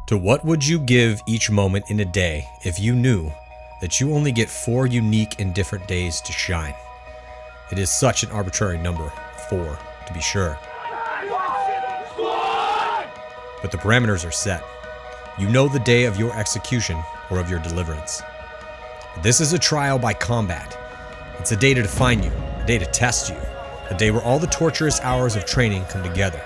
To what would you give each moment in a day if you knew that you only get 4 unique and different days to shine? It is such an arbitrary number, 4 to be sure. But the parameters are set. You know the day of your execution or of your deliverance. This is a trial by combat. It's a day to define you, a day to test you, a day where all the torturous hours of training come together,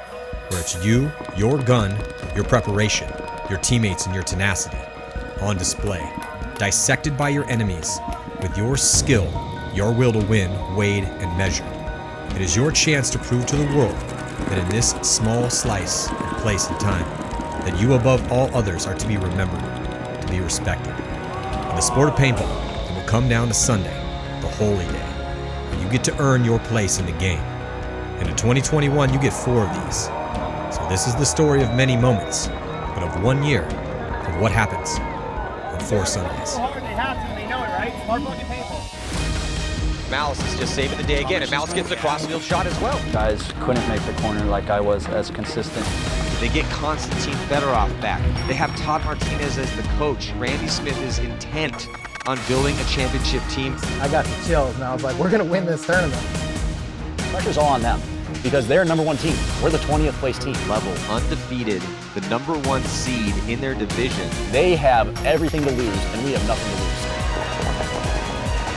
where it's you, your gun, your preparation, your teammates, and your tenacity on display, dissected by your enemies, with your skill, your will to win, weighed and measured. It is your chance to prove to the world that in this small slice of place and time, that you above all others are to be remembered, to be respected. In the sport of paintball, it will come down to Sunday, the holy day, where you get to earn your place in the game. And in 2021, you get 4 of these. So this is the story of many moments, but of 1 year of what happens on 4 Sundays. They have to, they know it, right? Smart fucking paintball. Malice is just saving the day again, and Malice gets the crossfield shot as well. Guys couldn't make the corner like I was as consistent. They get Konstantin Fedorov back. They have Todd Martinez as the coach. Randy Smith is intent on building a championship team. I got the chills, and I was like, we're going to win this tournament. Pressure's all on them because they're number 1 team. We're the 20th place team. Level undefeated, the number 1 seed in their division. They have everything to lose, and we have nothing to lose.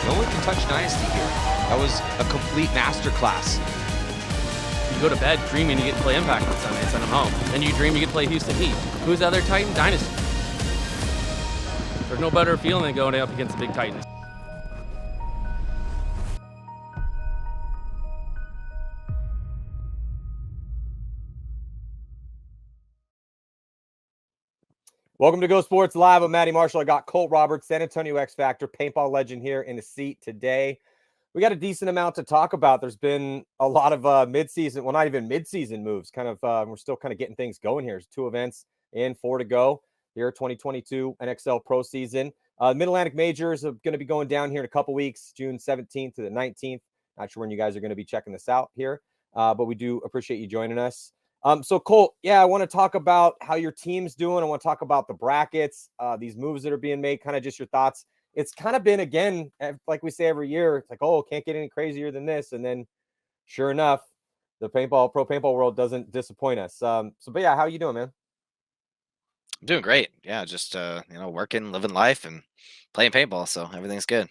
No one can touch Dynasty here. That was a complete masterclass. You go to bed dreaming you get to play Impact on Sunday and send them home. Then you dream you get to play Houston Heat. Who's the other Titan? Dynasty. There's no better feeling than going up against the big Titans. Welcome to Go Sports Live with Matty Marshall. I got Colt Roberts, San Antonio X Factor, paintball legend here in the seat today. We got a decent amount to talk about. There's been a lot of mid-season, well, not even mid-season moves. We're still kind of getting things going here. There's 2 events in, 4 to go here, 2022 NXL Pro season. Mid-Atlantic Majors are going to be going down here in a couple weeks, June 17th to the 19th. Not sure when you guys are going to be checking this out here, but we do appreciate you joining us. So Colt, yeah, I want to talk about how your team's doing. I want to talk about the brackets, these moves that are being made, kind of just your thoughts. It's kind of been, again, like we say every year, it's like, oh, can't get any crazier than this. And then sure enough, the pro paintball world doesn't disappoint us. But yeah, how you doing, man? I'm doing great. Yeah, just working, living life, and playing paintball. So everything's good.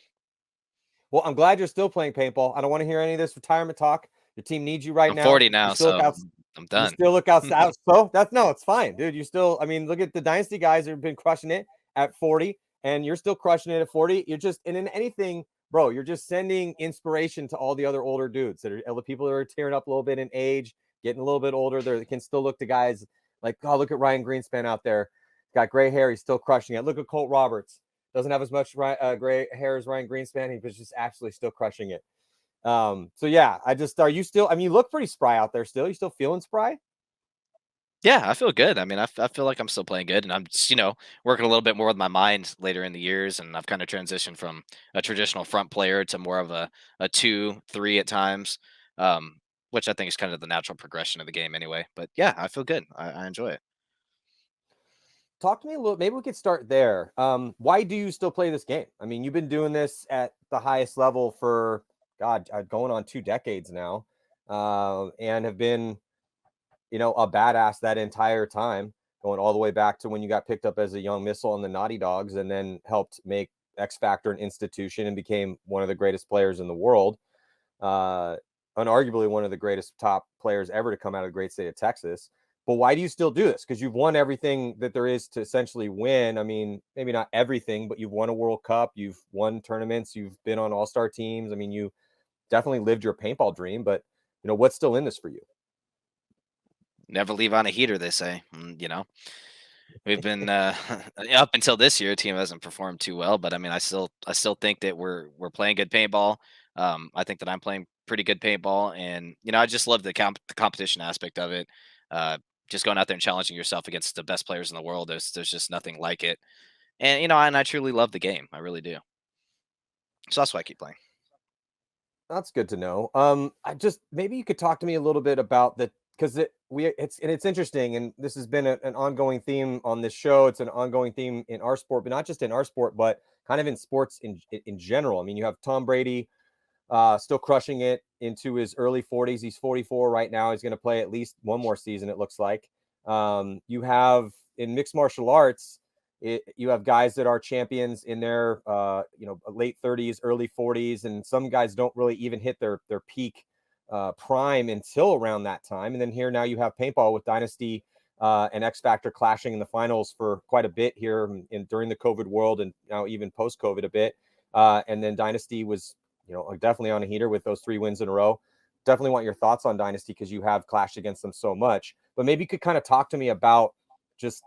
Well, I'm glad you're still playing paintball. I don't want to hear any of this retirement talk. Your team needs you right now. I'm 40 now, so I'm done. You still look outside. So it's fine, dude. You still, I mean, look at the Dynasty guys who've been crushing it at 40, and you're still crushing it at 40. You're just, and in anything, bro, you're just sending inspiration to all the other older dudes that are people that are tearing up a little bit in age, getting a little bit older. They can still look to guys like, oh, look at Ryan Greenspan out there. He's got gray hair. He's still crushing it. Look at Colt Roberts. Doesn't have as much gray hair as Ryan Greenspan. He was just actually still crushing it. So yeah, are you still, I mean, you look pretty spry out there still. You still feeling spry? Yeah, I feel good. I mean, I feel like I'm still playing good, and I'm just, working a little bit more with my mind later in the years, and I've kind of transitioned from a traditional front player to more of a 2-3 at times, which I think is kind of the natural progression of the game anyway. But yeah, I feel good. I enjoy it. Talk to me a little, maybe we could start there. Why do you still play this game? I mean, you've been doing this at the highest level for, God, going on 2 decades now, and have been, a badass that entire time, going all the way back to when you got picked up as a young missile on the Naughty Dogs and then helped make X Factor an institution and became one of the greatest players in the world. Unarguably one of the greatest top players ever to come out of the great state of Texas. But why do you still do this? Because you've won everything that there is to essentially win. I mean, maybe not everything, but you've won a World Cup. You've won tournaments. You've been on all-star teams. I mean, you definitely lived your paintball dream, but, what's still in this for you? Never leave on a heater, they say. We've been up until this year, team hasn't performed too well, but I mean, I still think that we're playing good paintball. I think that I'm playing pretty good paintball, and I just love the competition aspect of it. Just going out there and challenging yourself against the best players in the world. There's just nothing like it, and and I truly love the game. I really do. So that's why I keep playing. That's good to know. I just, maybe you could talk to me a little bit about because it's interesting, and this has been an ongoing theme on this show. It's an ongoing theme in our sport, but not just in our sport, but kind of in sports in general. I mean, you have Tom Brady still crushing it into his early 40s. He's 44 right now. He's going to play at least one more season, it looks like. You have in mixed martial arts, you have guys that are champions in their late 30s, early 40s, and some guys don't really even hit their peak prime until around that time. And then here now you have paintball with Dynasty and X Factor clashing in the finals for quite a bit here during the COVID world, and now even post COVID a bit. And then Dynasty was definitely on a heater with those 3 wins in a row. Definitely want your thoughts on Dynasty because you have clashed against them so much. But maybe you could kind of talk to me about just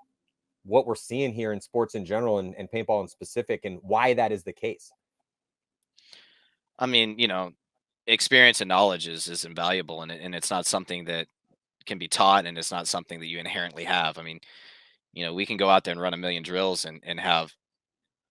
what we're seeing here in sports in general and paintball in specific, and why that is the case. I mean, experience and knowledge is invaluable, and it's not something that can be taught, and it's not something that you inherently have. I mean, we can go out there and run a million drills and have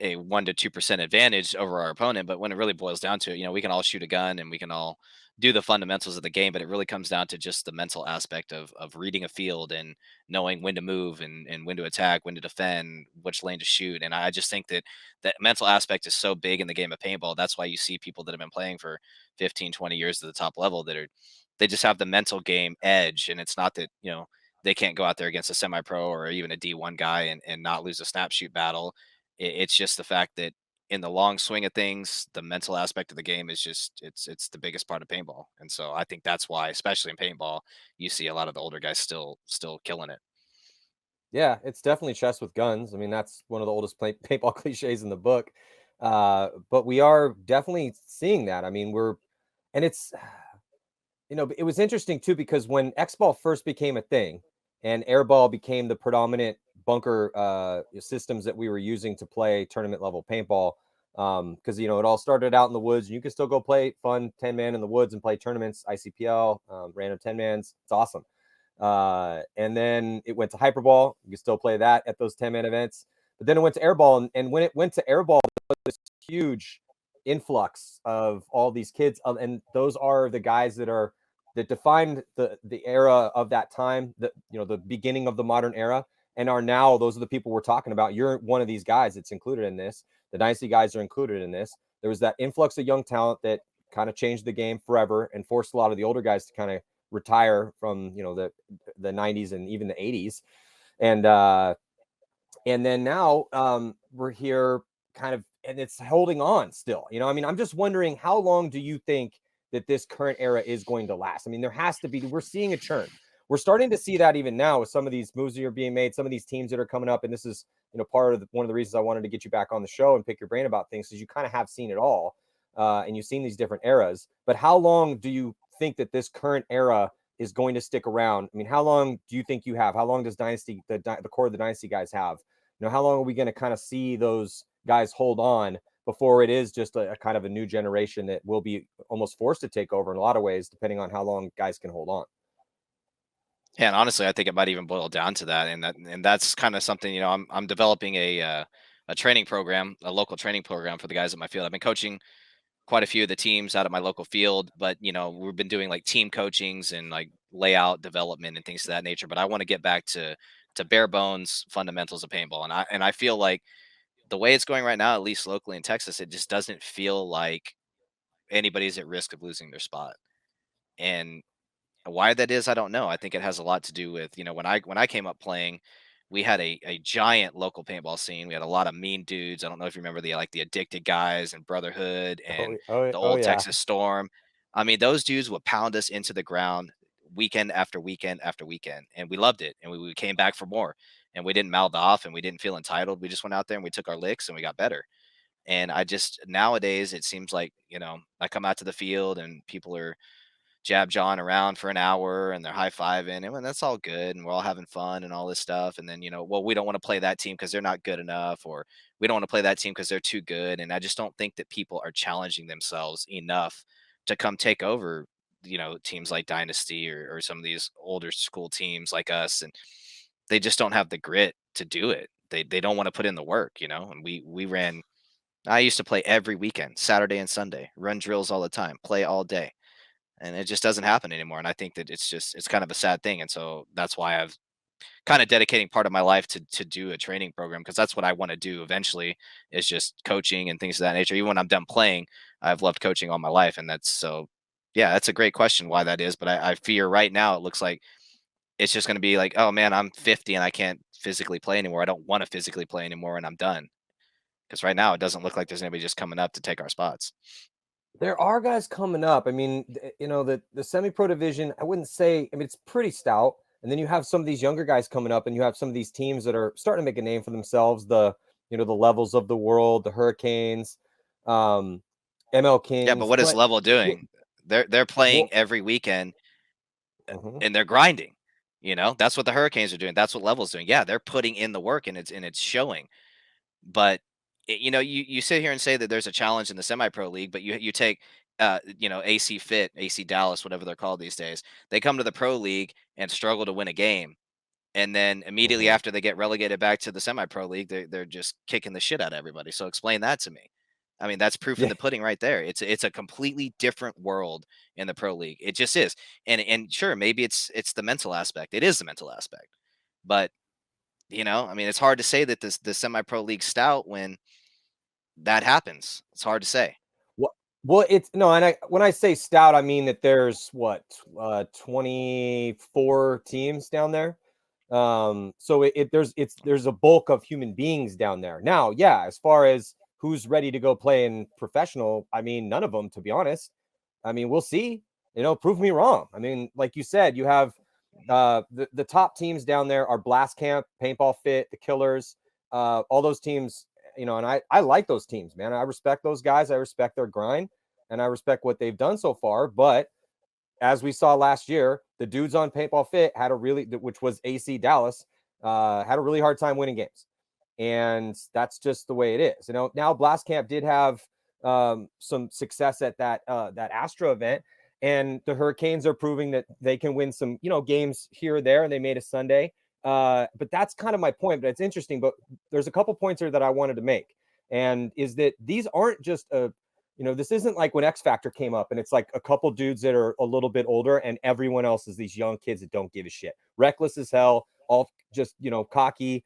a 1 to 2% advantage over our opponent, but when it really boils down to it, we can all shoot a gun and we can all do the fundamentals of the game, but it really comes down to just the mental aspect of reading a field and knowing when to move and when to attack, when to defend, which lane to shoot. And I just think that that mental aspect is so big in the game of paintball. That's why you see people that have been playing for 15, 20 years to the top level they just have the mental game edge. And it's not that, they can't go out there against a semi-pro or even a D1 guy and not lose a snap shoot battle. It's just the fact that in the long swing of things, the mental aspect of the game is just it's the biggest part of paintball. And so I think that's why, especially in paintball, you see a lot of the older guys still killing it. Yeah, it's definitely chess with guns. I mean, that's one of the oldest paintball cliches in the book. But we are definitely seeing that. I mean, and it's, it was interesting too, because when X-Ball first became a thing and Airball became the predominant bunker systems that we were using to play tournament level paintball, because it all started out in the woods, and you can still go play fun 10-man in the woods and play tournaments, ICPL, random 10-mans. It's awesome. And then it went to Hyperball. You can still play that at those 10-man events. But then it went to Airball, and when it went to Airball, there was this huge influx of all these kids, and those are the guys that defined the era of that time, the beginning of the modern era, and are now, those are the people we're talking about. You're one of these guys that's included in this. The Dynasty guys are included in this. There was that influx of young talent that kind of changed the game forever and forced a lot of the older guys to kind of retire from the 90s and even the 80s. And then now we're here kind of, and it's holding on still. I mean, I'm just wondering, how long do you think that this current era is going to last? I mean, there has to be, we're seeing a churn. We're starting to see that even now with some of these moves that are being made, some of these teams that are coming up. And this is, part of one of the reasons I wanted to get you back on the show and pick your brain about things, because you kind of have seen it all. And you've seen these different eras. But how long do you think that this current era is going to stick around? I mean, how long do you think you have? How long does Dynasty, the core of the Dynasty guys have? How long are we going to kind of see those guys hold on before it is just a kind of a new generation that will be almost forced to take over in a lot of ways, depending on how long guys can hold on? Yeah, and honestly, I think it might even boil down to that, and that's kind of something. I'm developing a training program, a local training program for the guys at my field. I've been coaching quite a few of the teams out at my local field, but we've been doing like team coachings and like layout development and things of that nature. But I want to get back to bare bones fundamentals of paintball, and I feel like the way it's going right now, at least locally in Texas, it just doesn't feel like anybody's at risk of losing their spot. And why that is, I don't know. I think it has a lot to do with, when I came up playing, we had a giant local paintball scene. We had a lot of mean dudes. I don't know if you remember the Addicted Guys and Brotherhood and the old Yeah. Texas Storm. I mean, those dudes would pound us into the ground weekend after weekend after weekend, and we loved it. And we came back for more, and we didn't mouth off and we didn't feel entitled. We just went out there and we took our licks and we got better. And I just, nowadays, it seems like, I come out to the field and people are jab jawing around for an hour and they're high fiving, and that's all good, and we're all having fun and all this stuff. And then, well, we don't want to play that team because they're not good enough, or we don't want to play that team because they're too good. And I just don't think that people are challenging themselves enough to come take over, teams like Dynasty or some of these older school teams like us. And they just don't have the grit to do it. They don't want to put in the work, and we ran. I used to play every weekend, Saturday and Sunday, run drills all the time, play all day. and it just doesn't happen anymore. And I think that it's kind of a sad thing. And so that's why I've kind of dedicating part of my life to do a training program, because that's what I want to do eventually, is just coaching and things of that nature. Even when I'm done playing, I've loved coaching all my life. And that's so, yeah, that's a great question why that is. But I fear right now it looks like it's just going to be like, oh man, I'm 50 and I can't physically play anymore. I don't want to physically play anymore and I'm done. Because right now it doesn't look like there's anybody just coming up to take our spots. There are guys coming up. I mean, the semi-pro division, I wouldn't say, I mean, it's pretty stout. And then you have some of these younger guys coming up, and you have some of these teams that are starting to make a name for themselves. The Levels of the world, the Hurricanes, ML Kings. Yeah, but what is Level doing? They're playing every weekend and they're grinding. That's what the Hurricanes are doing. That's what Level's doing. Yeah, they're putting in the work and it's showing. But you sit here and say that there's a challenge in the semi-pro league, but you take AC Fit, AC Dallas, whatever they're called these days. They come to the pro league and struggle to win a game, and then immediately after they get relegated back to the semi-pro league, they're just kicking the shit out of everybody. So explain that to me. I mean, that's proof in the pudding right there. It's a completely different world in the pro league. It just is. And sure, maybe it's the mental aspect. It is the mental aspect. But I mean, it's hard to say that the semi-pro league stout when that happens. It's hard to say. Well, it's no, and when I say stout, I mean that there's 24 teams down there. So there's a bulk of human beings down there. Now, yeah, as far as who's ready to go play in professional, I mean, none of them, to be honest. I mean, we'll see. Prove me wrong. I mean, like you said, you have the top teams down there are Blast Camp, Paintball Fit, the Killers, all those teams. And I like those teams, man. I respect those guys. I respect their grind, and I respect what they've done so far. But as we saw last year, the dudes on Paintball Fit which was AC Dallas, had a really hard time winning games. And that's just the way it is. Now Blast Camp did have some success at that Astro event, and the Hurricanes are proving that they can win some, games here or there, and they made a Sunday. But that's kind of my point. But it's interesting. But there's a couple points here that I wanted to make, and is that these aren't just this isn't like when X Factor came up and it's like a couple dudes that are a little bit older and everyone else is these young kids that don't give a shit, reckless as hell, all just cocky,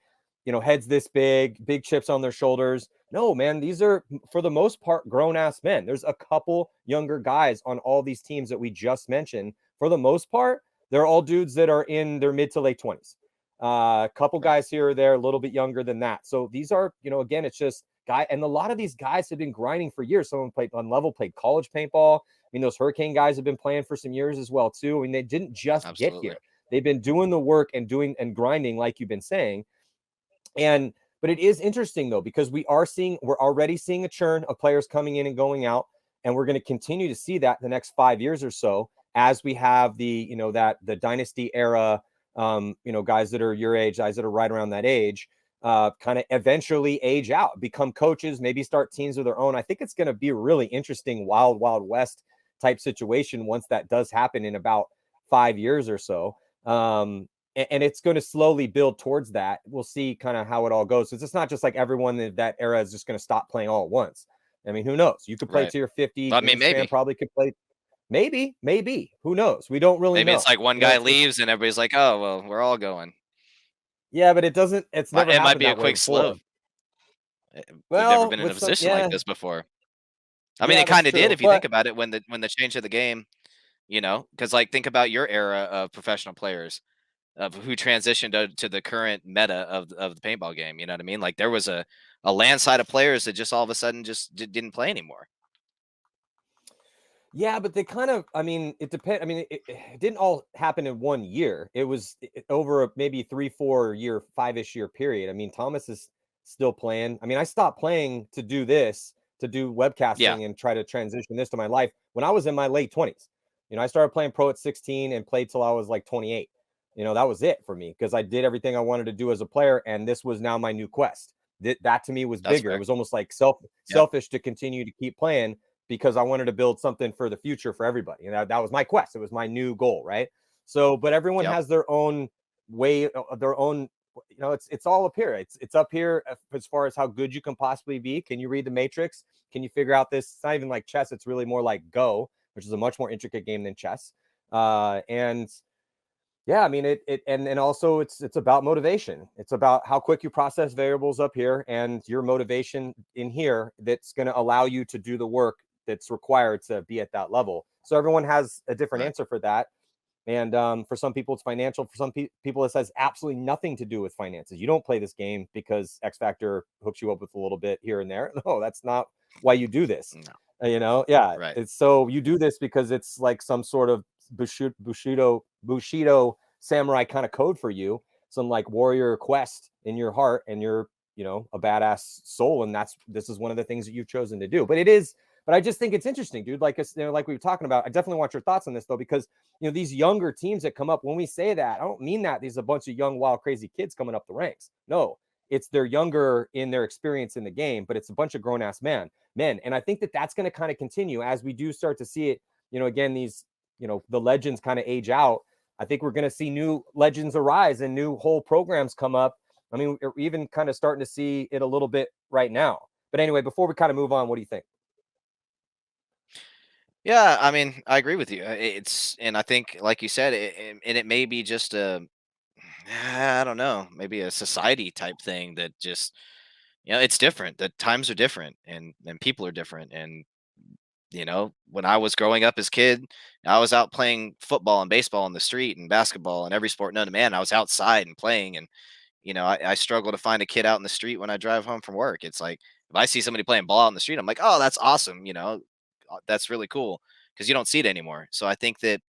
heads this big chips on their shoulders. No, man, these are for the most part grown ass men. There's a couple younger guys on all these teams that we just mentioned. For the most part, they're all dudes that are in their mid to late 20s. A couple guys here or there, a little bit younger than that. So these are, again, it's just guy. And a lot of these guys have been grinding for years. Someone played on Level, played college paintball. I mean, those Hurricane guys have been playing for some years as well, too. I mean, they didn't just get here. They've been doing the work and grinding, like you've been saying. But it is interesting, though, because we're already seeing a churn of players coming in and going out. And we're going to continue to see that the next 5 years or so as we have the dynasty era, guys that are your age, guys that are right around that age, kind of eventually age out, become coaches, maybe start teams of their own. I think it's going to be a really interesting Wild Wild West type situation once that does happen in about 5 years or so. And it's going to slowly build towards that. We'll see kind of how it all goes. So it's not just like everyone in that era is just going to stop playing all at once. I mean, who knows? You could play to your 50. I mean, maybe probably could play. Maybe. Who knows? We don't really know. Maybe it's like one guy leaves and everybody's like, oh, well, we're all going. Yeah, but it doesn't. It's never. It might be a quick slope. We've never been in a position like this before. I mean, it kind of did if you think about it when the change of the game, because like think about your era of professional players of who transitioned to the current meta of the paintball game. You know what I mean? Like there was a landslide of players that just all of a sudden just didn't play anymore. Yeah, but they kind of, I mean, it depends. I mean, it didn't all happen in 1 year. It was over a maybe 3-4 year, 5-ish year period. I mean, Thomas is still playing. I mean, I stopped playing to do webcasting and try to transition this to my life when I was in my late 20s. I started playing pro at 16 and played till I was like 28. That was it for me because I did everything I wanted to do as a player. And this was now my new quest. That to me was bigger. It was almost like selfish to continue to keep playing because I wanted to build something for the future for everybody. And that was my quest. It was my new goal. Right. So, but everyone has their own way, their own, it's all up here. It's up here as far as how good you can possibly be. Can you read the matrix? Can you figure out this? It's not even like chess. It's really more like Go. which is a much more intricate game than chess. And yeah, I mean, and also it's about motivation. It's about how quick you process variables up here and your motivation in here that's going to allow you to do the work that's required to be at that level. So everyone has a different answer for that. And for some people, it's financial. For some people, this has absolutely nothing to do with finances. You don't play this game because X Factor hooks you up with a little bit here and there. No, that's not why you do this. No. You know, yeah. Right. It's so you do this because it's like some sort of Bushido samurai kind of code for you, some like warrior quest in your heart, and you're, you know, a badass soul. And this is one of the things that you've chosen to do. But I just think it's interesting, dude. Like, you know, like we were talking about, I definitely want your thoughts on this though, because, you know, these younger teams that come up, when we say that, I don't mean that there's a bunch of young, wild, crazy kids coming up the ranks. No, they're younger in their experience in the game, but it's a bunch of grown ass men. And I think that that's going to kind of continue as we do start to see it, you know, again, these, you know, the legends kind of age out. I think we're going to see new legends arise and new whole programs come up. I mean, we're even kind of starting to see it a little bit right now. But anyway, before we kind of move on, what do you think? Yeah, I mean, I agree with you. And I think, like you said, and it may be just I don't know, maybe a society type thing that just, you know, it's different. The times are different, and people are different. And you know, when I was growing up as a kid, I was out playing football and baseball in the street and basketball and every sport known to man. I was outside and playing, and you know, I struggle to find a kid out in the street when I drive home from work. It's like if I see somebody playing ball out in the street, I'm like, oh, that's awesome. You know, that's really cool because you don't see it anymore. So I think that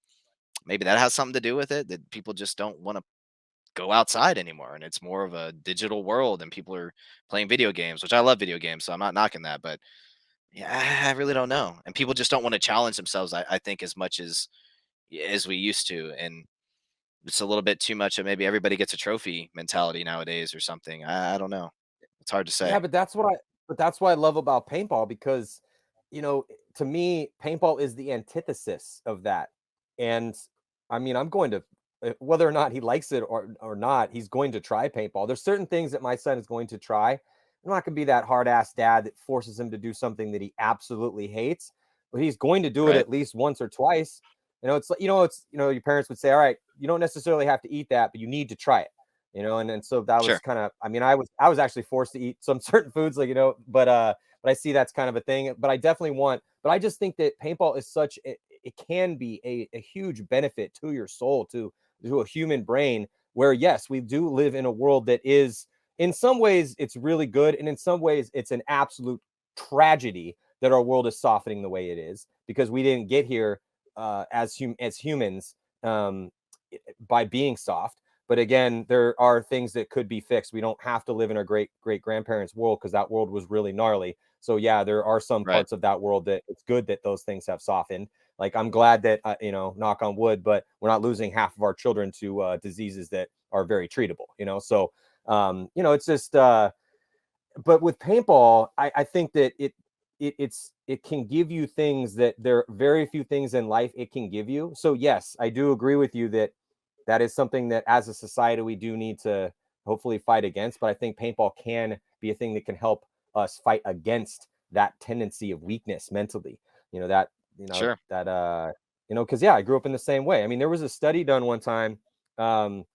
maybe that has something to do with it, that people just don't want to go outside anymore, and it's more of a digital world, and people are playing video games, which I love video games, so I'm not knocking that, but yeah, I really don't know. And people just don't want to challenge themselves, I think, as much as we used to. And it's a little bit too much of maybe everybody gets a trophy mentality nowadays or something. I don't know. It's hard to Yeah, say. but that's what I love about paintball, because, you know, to me, paintball is the antithesis of that. And I mean, I'm going to, whether or not he likes it or not, he's going to try paintball. There's certain things that my son is going to try. I'm not going to be that hard ass dad that forces him to do something that he absolutely hates, but he's going to do it Right. at least once or twice. You know, it's like, your parents would say, all right, you don't necessarily have to eat that, but you need to try it. You know, and so that was Sure. kind of, I mean, I was actually forced to eat some certain foods, like, you know, but I see that's kind of a thing. But I just think that paintball is it can be a huge benefit to your soul, to a human brain, where yes, we do live in a world that is, in some ways it's really good, and in some ways it's an absolute tragedy that our world is softening the way it is, because we didn't get here as humans by being soft. But again, there are things that could be fixed. We don't have to live in our great grandparents' world, because that world was really gnarly. So yeah, there are some Right. parts of that world that it's good that those things have softened. Like, I'm glad that you know, knock on wood, but we're not losing half of our children to diseases that are very treatable. You know, so you know, it's just. But with paintball, I think that it can give you things that there are very few things in life it can give you. So yes, I do agree with you that is something that as a society we do need to hopefully fight against. But I think paintball can be a thing that can help us fight against that tendency of weakness mentally. You know, Sure. because yeah, I grew up in the same way. I mean, there was a study done one time. I'm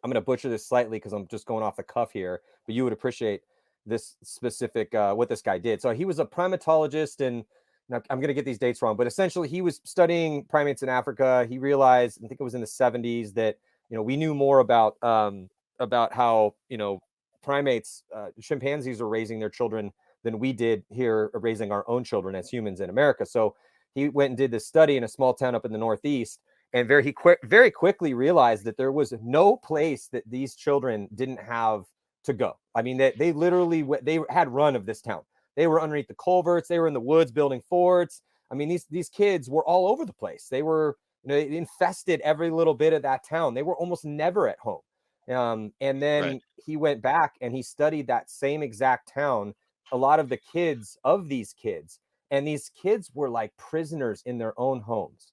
going to butcher this slightly because I'm just going off the cuff here, but you would appreciate this specific what this guy did. So he was a primatologist, and now I'm going to get these dates wrong, but essentially he was studying primates in Africa. He realized, I think it was in the 70s, that, you know, we knew more about how, you know, primates, chimpanzees are raising their children than we did here, raising our own children as humans in America. So he went and did this study in a small town up in the Northeast, and very quickly realized that there was no place that these children didn't have to go. I mean, they literally, they had run of this town. They were underneath the culverts. They were in the woods building forts. I mean, these kids were all over the place. They were, you know, they infested every little bit of that town. They were almost never at home. And Right. then he went back and he studied that same exact town, a lot of the kids of these kids, and these kids were like prisoners in their own homes.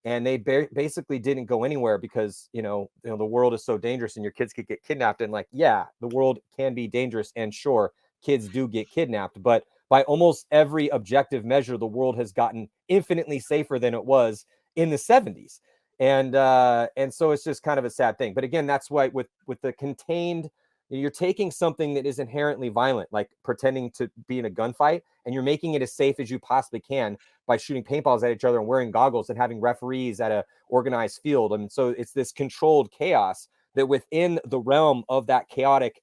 And they basically didn't go anywhere because, you know, the world is so dangerous and your kids could get kidnapped. And like, yeah, the world can be dangerous, and sure, kids do get kidnapped, but by almost every objective measure, the world has gotten infinitely safer than it was in the 70s. And so it's just kind of a sad thing. But again, that's why with the contained, you're taking something that is inherently violent, like pretending to be in a gunfight, and you're making it as safe as you possibly can by shooting paintballs at each other and wearing goggles and having referees at a organized field. I mean, so it's this controlled chaos that within the realm of that chaotic,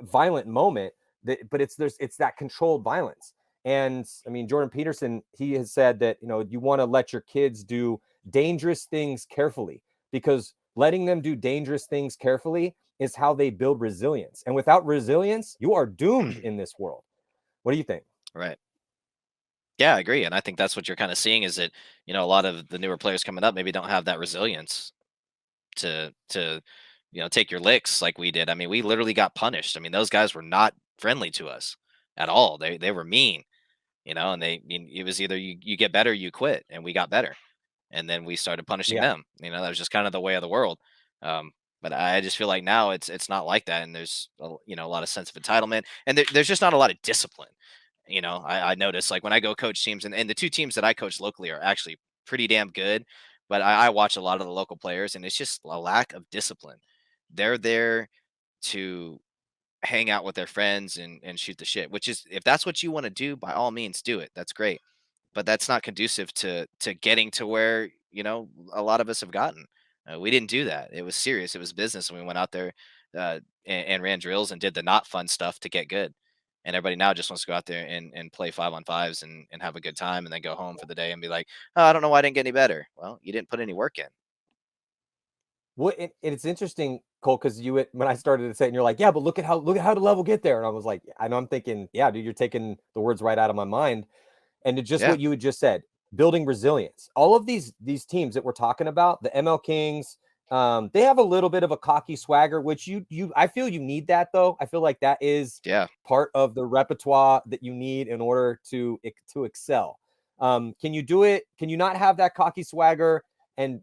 violent moment, but it's that controlled violence. And I mean, Jordan Peterson, he has said that, you want to let your kids do dangerous things carefully, because letting them do dangerous things carefully is how they build resilience. And without resilience, you are doomed in this world. What do you think? Right. Yeah, I agree. And I think that's what you're kind of seeing is that, a lot of the newer players coming up maybe don't have that resilience to take your licks like we did. I mean, we literally got punished. I mean, those guys were not friendly to us at all. They were mean, and it was either you get better, or you quit, and we got better. And then we started punishing Yeah. them. That was just kind of the way of the world. But I just feel like now it's not like that, and there's a lot of sense of entitlement, and there's just not a lot of discipline. I notice, like, when I go coach teams, and the two teams that I coach locally are actually pretty damn good, but I watch a lot of the local players, and it's just a lack of discipline. They're there to hang out with their friends and shoot the shit, which is, if that's what you want to do, by all means do it. That's great. But that's not conducive to getting to where, a lot of us have gotten. We didn't do that. It was serious. It was business. And we went out there and ran drills and did the not fun stuff to get good. And everybody now just wants to go out there and play 5-on-5s and have a good time and then go home for the day and be like, oh, I don't know why I didn't get any better. Well, you didn't put any work in. Well, it's interesting, Cole, because when I started to say it, and you're like, yeah, but look at how the level get there. And I was like, I know, I'm thinking, yeah, dude, you're taking the words right out of my mind. And it's just Yeah. what you had just said, building resilience. All of these teams that we're talking about, the ML Kings, they have a little bit of a cocky swagger, which I feel you need that, though. I feel like that is part of the repertoire that you need in order to excel. Can you do it? Can you not have that cocky swagger and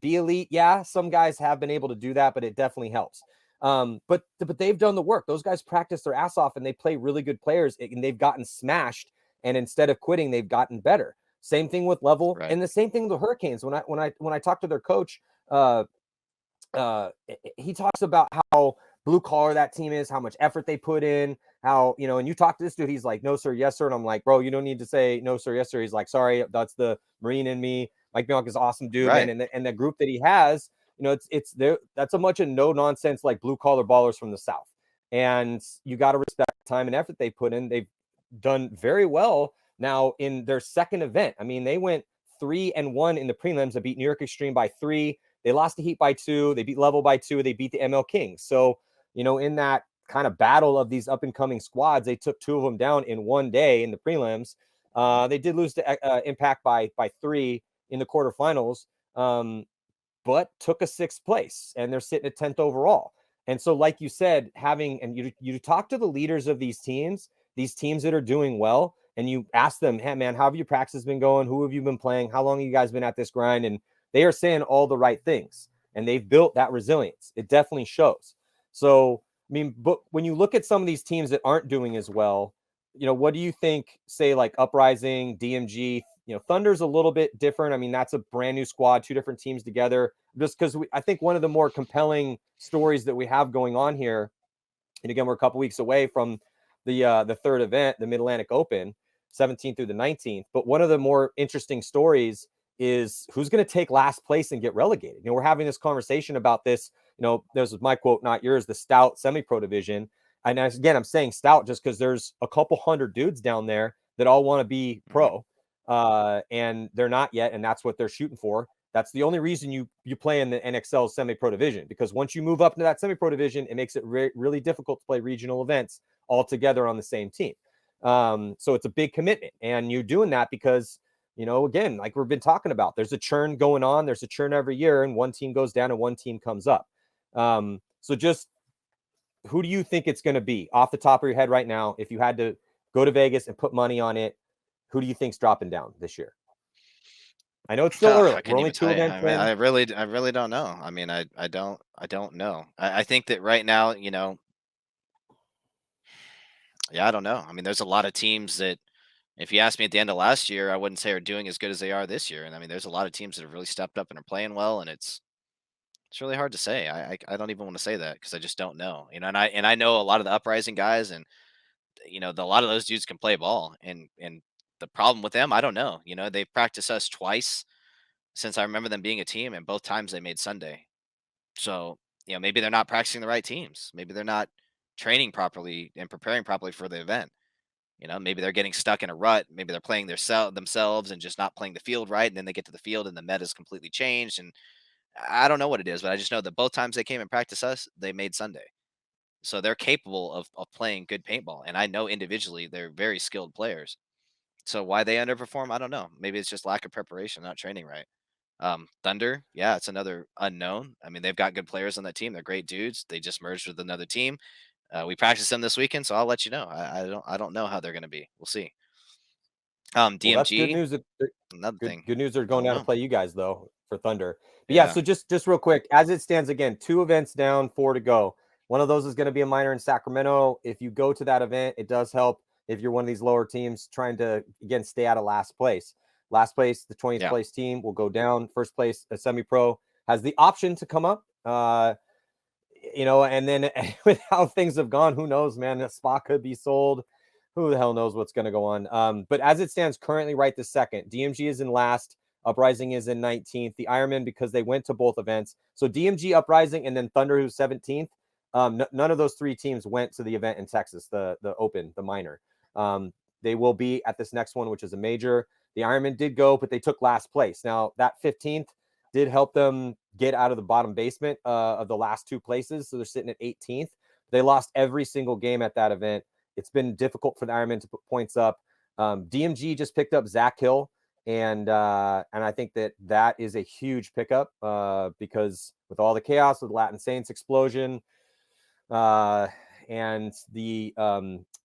be elite? Yeah, some guys have been able to do that, but it definitely helps. But they've done the work. Those guys practice their ass off, and they play really good players, and they've gotten smashed. And instead of quitting, they've gotten better. Same thing with Level, Right. and the same thing with the Hurricanes. When I talk to their coach, he talks about how blue collar that team is, how much effort they put in, how, and you talk to this dude, he's like, no sir, yes sir, and I'm like, bro, you don't need to say no sir, yes sir. He's like, sorry, that's the Marine in me. Mike Bianca is awesome dude, Right. man, and the group that he has, it's there. That's a bunch of no nonsense, like blue collar ballers from the South, and you got to respect the time and effort they put in. They've done very well now in their second event. I mean, they went 3-1 in the prelims. They beat New York Extreme by 3. They lost to Heat by 2. They beat Level by 2. They beat the ML Kings. So, in that kind of battle of these up and coming squads, they took 2 of them down in one day in the prelims. They did lose to Impact by 3 in the quarterfinals, but took a 6th place, and they're sitting at 10th overall. And so, like you said, you talk to the leaders of these teams that are doing well, and you ask them, hey man, how have your practices been going? Who have you been playing? How long have you guys been at this grind? And they are saying all the right things, and they've built that resilience. It definitely shows. So, I mean, but when you look at some of these teams that aren't doing as well, what do you think, say like Uprising, DMG, Thunder's a little bit different. I mean, that's a brand new squad, 2 different teams together, just because I think one of the more compelling stories that we have going on here, and again, we're a couple weeks away from the third event, the Mid-Atlantic Open, 17th through the 19th. But one of the more interesting stories is who's going to take last place and get relegated. We're having this conversation about this. This was my quote, not yours, the Stout semi-pro division. And again, I'm saying Stout just because there's a couple hundred dudes down there that all want to be pro, and they're not yet, and that's what they're shooting for. That's the only reason you play in the NXL semi-pro division, because once you move up into that semi-pro division, it makes it really difficult to play regional events all together on the same team. So it's a big commitment, and you're doing that because, again, like we've been talking about, there's a churn going on. There's a churn every year, and one team goes down and one team comes up. So just who do you think it's going to be off the top of your head right now? If you had to go to Vegas and put money on it, who do you think's dropping down this year? I know it's still early. We're only 2 events in. I really don't know. I mean, I don't know. I think that right now, Yeah, I don't know. I mean, there's a lot of teams that, if you asked me at the end of last year, I wouldn't say are doing as good as they are this year. And I mean, there's a lot of teams that have really stepped up and are playing well, and it's really hard to say. I don't even want to say that because I just don't know. And I know a lot of the uprising guys, and a lot of those dudes can play ball. And the problem with them, I don't know. They've practiced us twice since I remember them being a team, and both times they made Sunday. So, maybe they're not practicing the right teams. Maybe they're not training properly and preparing properly for the event. Maybe they're getting stuck in a rut. Maybe they're playing themselves and just not playing the field right. And then they get to the field and the meta's completely changed. And I don't know what it is, but I just know that both times they came and practiced us, they made Sunday. So they're capable of playing good paintball. And I know individually they're very skilled players. So why they underperform, I don't know. Maybe it's just lack of preparation, not training right. Thunder, yeah, it's another unknown. I mean, they've got good players on that team. They're great dudes. They just merged with another team. We practiced them this weekend, so I'll let you know. I don't know how they're going to be. We'll see. Well, that's good DMG, news. another thing. Good news. They're I going don't down to know. play you guys though for Thunder. But yeah, Yeah. so just real quick, as it stands, again, 2 events down, 4 to go. One of those is going to be a minor in Sacramento. If you go to that event, it does help if you're one of these lower teams trying to again stay out of last place. Last place, the 20th Yeah. place team will go down. First place, a semi-pro, has the option to come up. And then with how things have gone, who knows, man? The spot could be sold. Who the hell knows what's going to go on? But as it stands currently, right this second, DMG is in last. Uprising is in 19th. The Ironman, because they went to both events. So DMG, Uprising, and then Thunder, who's 17th. None of those 3 teams went to the event in Texas, the Open, the minor. They will be at this next one, which is a major. The Ironman did go, but they took last place. Now, that 15th did help them get out of the bottom basement of the last 2 places. So they're sitting at 18th. They lost every single game at that event. It's been difficult for the Ironman to put points up. DMG just picked up Zach Hill, and I think that is a huge pickup because with all the chaos with Latin Saints explosion and the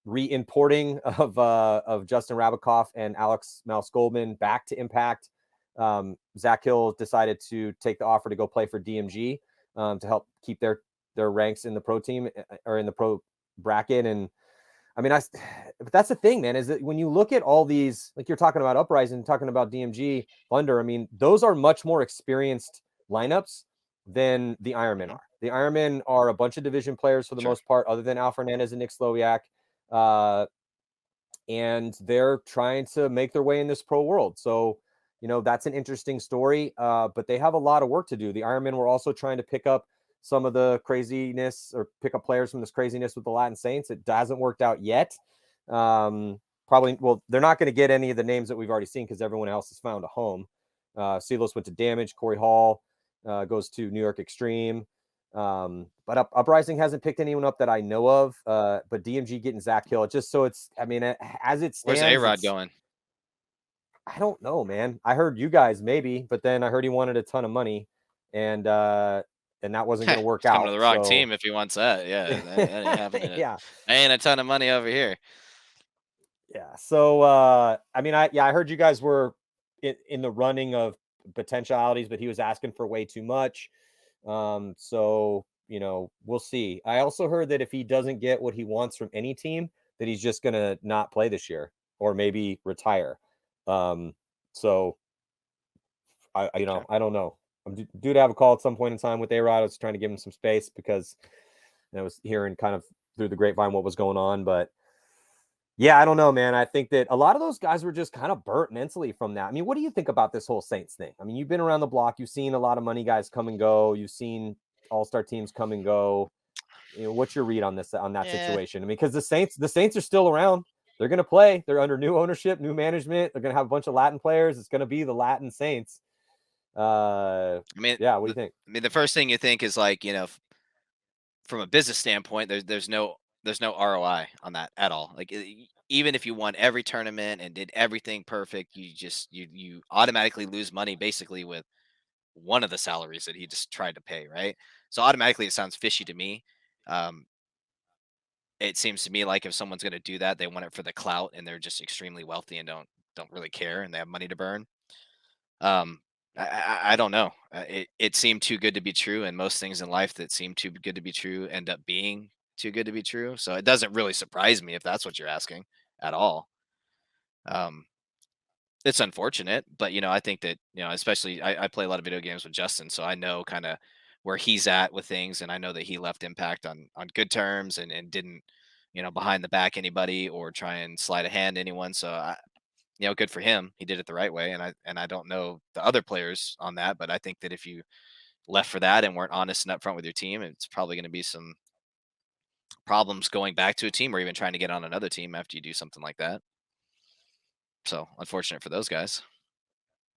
re-importing of Justin Rabikoff and Alex Mouse Goldman back to Impact, Zach Hill decided to take the offer to go play for DMG to help keep their ranks in the pro team or in the pro bracket. And I mean, but that's the thing, man, is that when you look at all these, like you're talking about Uprising, talking about DMG, Thunder, I mean, those are much more experienced lineups than the Ironmen are. The Ironmen are a bunch of division players for the most part, other than Al Fernandez and Nick Slowiak. And they're trying to make their way in this pro world. So, that's an interesting story, but they have a lot of work to do. The Ironmen were also trying to pick up some of the craziness or pick up players from this craziness with the Latin Saints. It hasn't worked out yet. Probably, well, they're not going to get any of the names that we've already seen because everyone else has found a home. Silos went to Damage. Corey Hall goes to New York Extreme. But Uprising hasn't picked anyone up that I know of. But DMG getting Zach Hill, as it stands. Where's A-Rod going? I don't know, man. I heard you guys maybe, but then I heard he wanted a ton of money, and that wasn't going to work out. Coming to the wrong team if he wants that. Yeah, that ain't happening. Yeah, ain't a ton of money over here. Yeah. So, I heard you guys were in the running of potentialities, but he was asking for way too much. So, we'll see. I also heard that if he doesn't get what he wants from any team, that he's just going to not play this year or maybe retire. So I don't know. I'm due to have a call at some point in time with A-Rod. I was trying to give him some space because I was hearing kind of through the grapevine what was going on, but yeah, I don't know, man. I think that a lot of those guys were just kind of burnt mentally from that. I mean, what do you think about this whole Saints thing? I mean, you've been around the block. You've seen a lot of money guys come and go. You've seen all-star teams come and go. What's your read on that situation? I mean, because the Saints are still around. They're going to play. They're under new ownership, new management. They're going to have a bunch of Latin players. It's going to be the Latin Saints. Yeah, what do you think? I mean, the first thing you think is like, from a business standpoint, there's no ROI on that at all. Like even if you won every tournament and did everything perfect, you automatically lose money basically with one of the salaries that he just tried to pay, right? So automatically it sounds fishy to me. It seems to me like if someone's going to do that, they want it for the clout and they're just extremely wealthy and don't really care and they have money to burn. I don't know. It seemed too good to be true, and most things in life that seem too good to be true end up being too good to be true. So it doesn't really surprise me if that's what you're asking at all. Um, it's unfortunate, but I think that especially I play a lot of video games with Justin, so I know kind of where he's at with things, and I know that he left Impact on good terms and didn't behind the back anybody or try and slide a hand to anyone. So good for him. He did it the right way, and I don't know the other players on that, but I think that if you left for that and weren't honest and upfront with your team, it's probably going to be some problems going back to a team or even trying to get on another team after you do something like that. So unfortunate for those guys.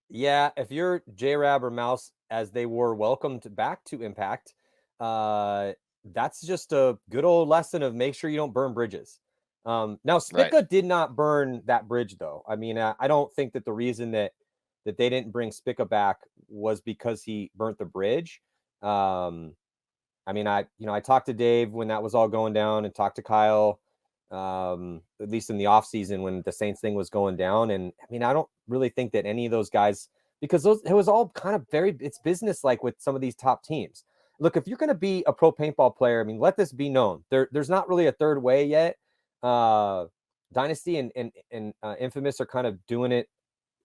Yeah, if you're J-Rab or Mouse, as they were welcomed back to Impact, that's just a good old lesson of make sure you don't burn bridges. Now, Spica did not burn that bridge, though. I mean, I don't think that the reason that they didn't bring Spica back was because he burnt the bridge. I mean, I talked to Dave when that was all going down, and talked to Kyle, at least in the off season when the Saints thing was going down. And I mean, I don't really think that any of those guys, because it was all kind of it's business like with some of these top teams. Look, if you're going to be a pro paintball player, I mean, let this be known. There's not really a third way yet. Dynasty and Infamous are kind of doing it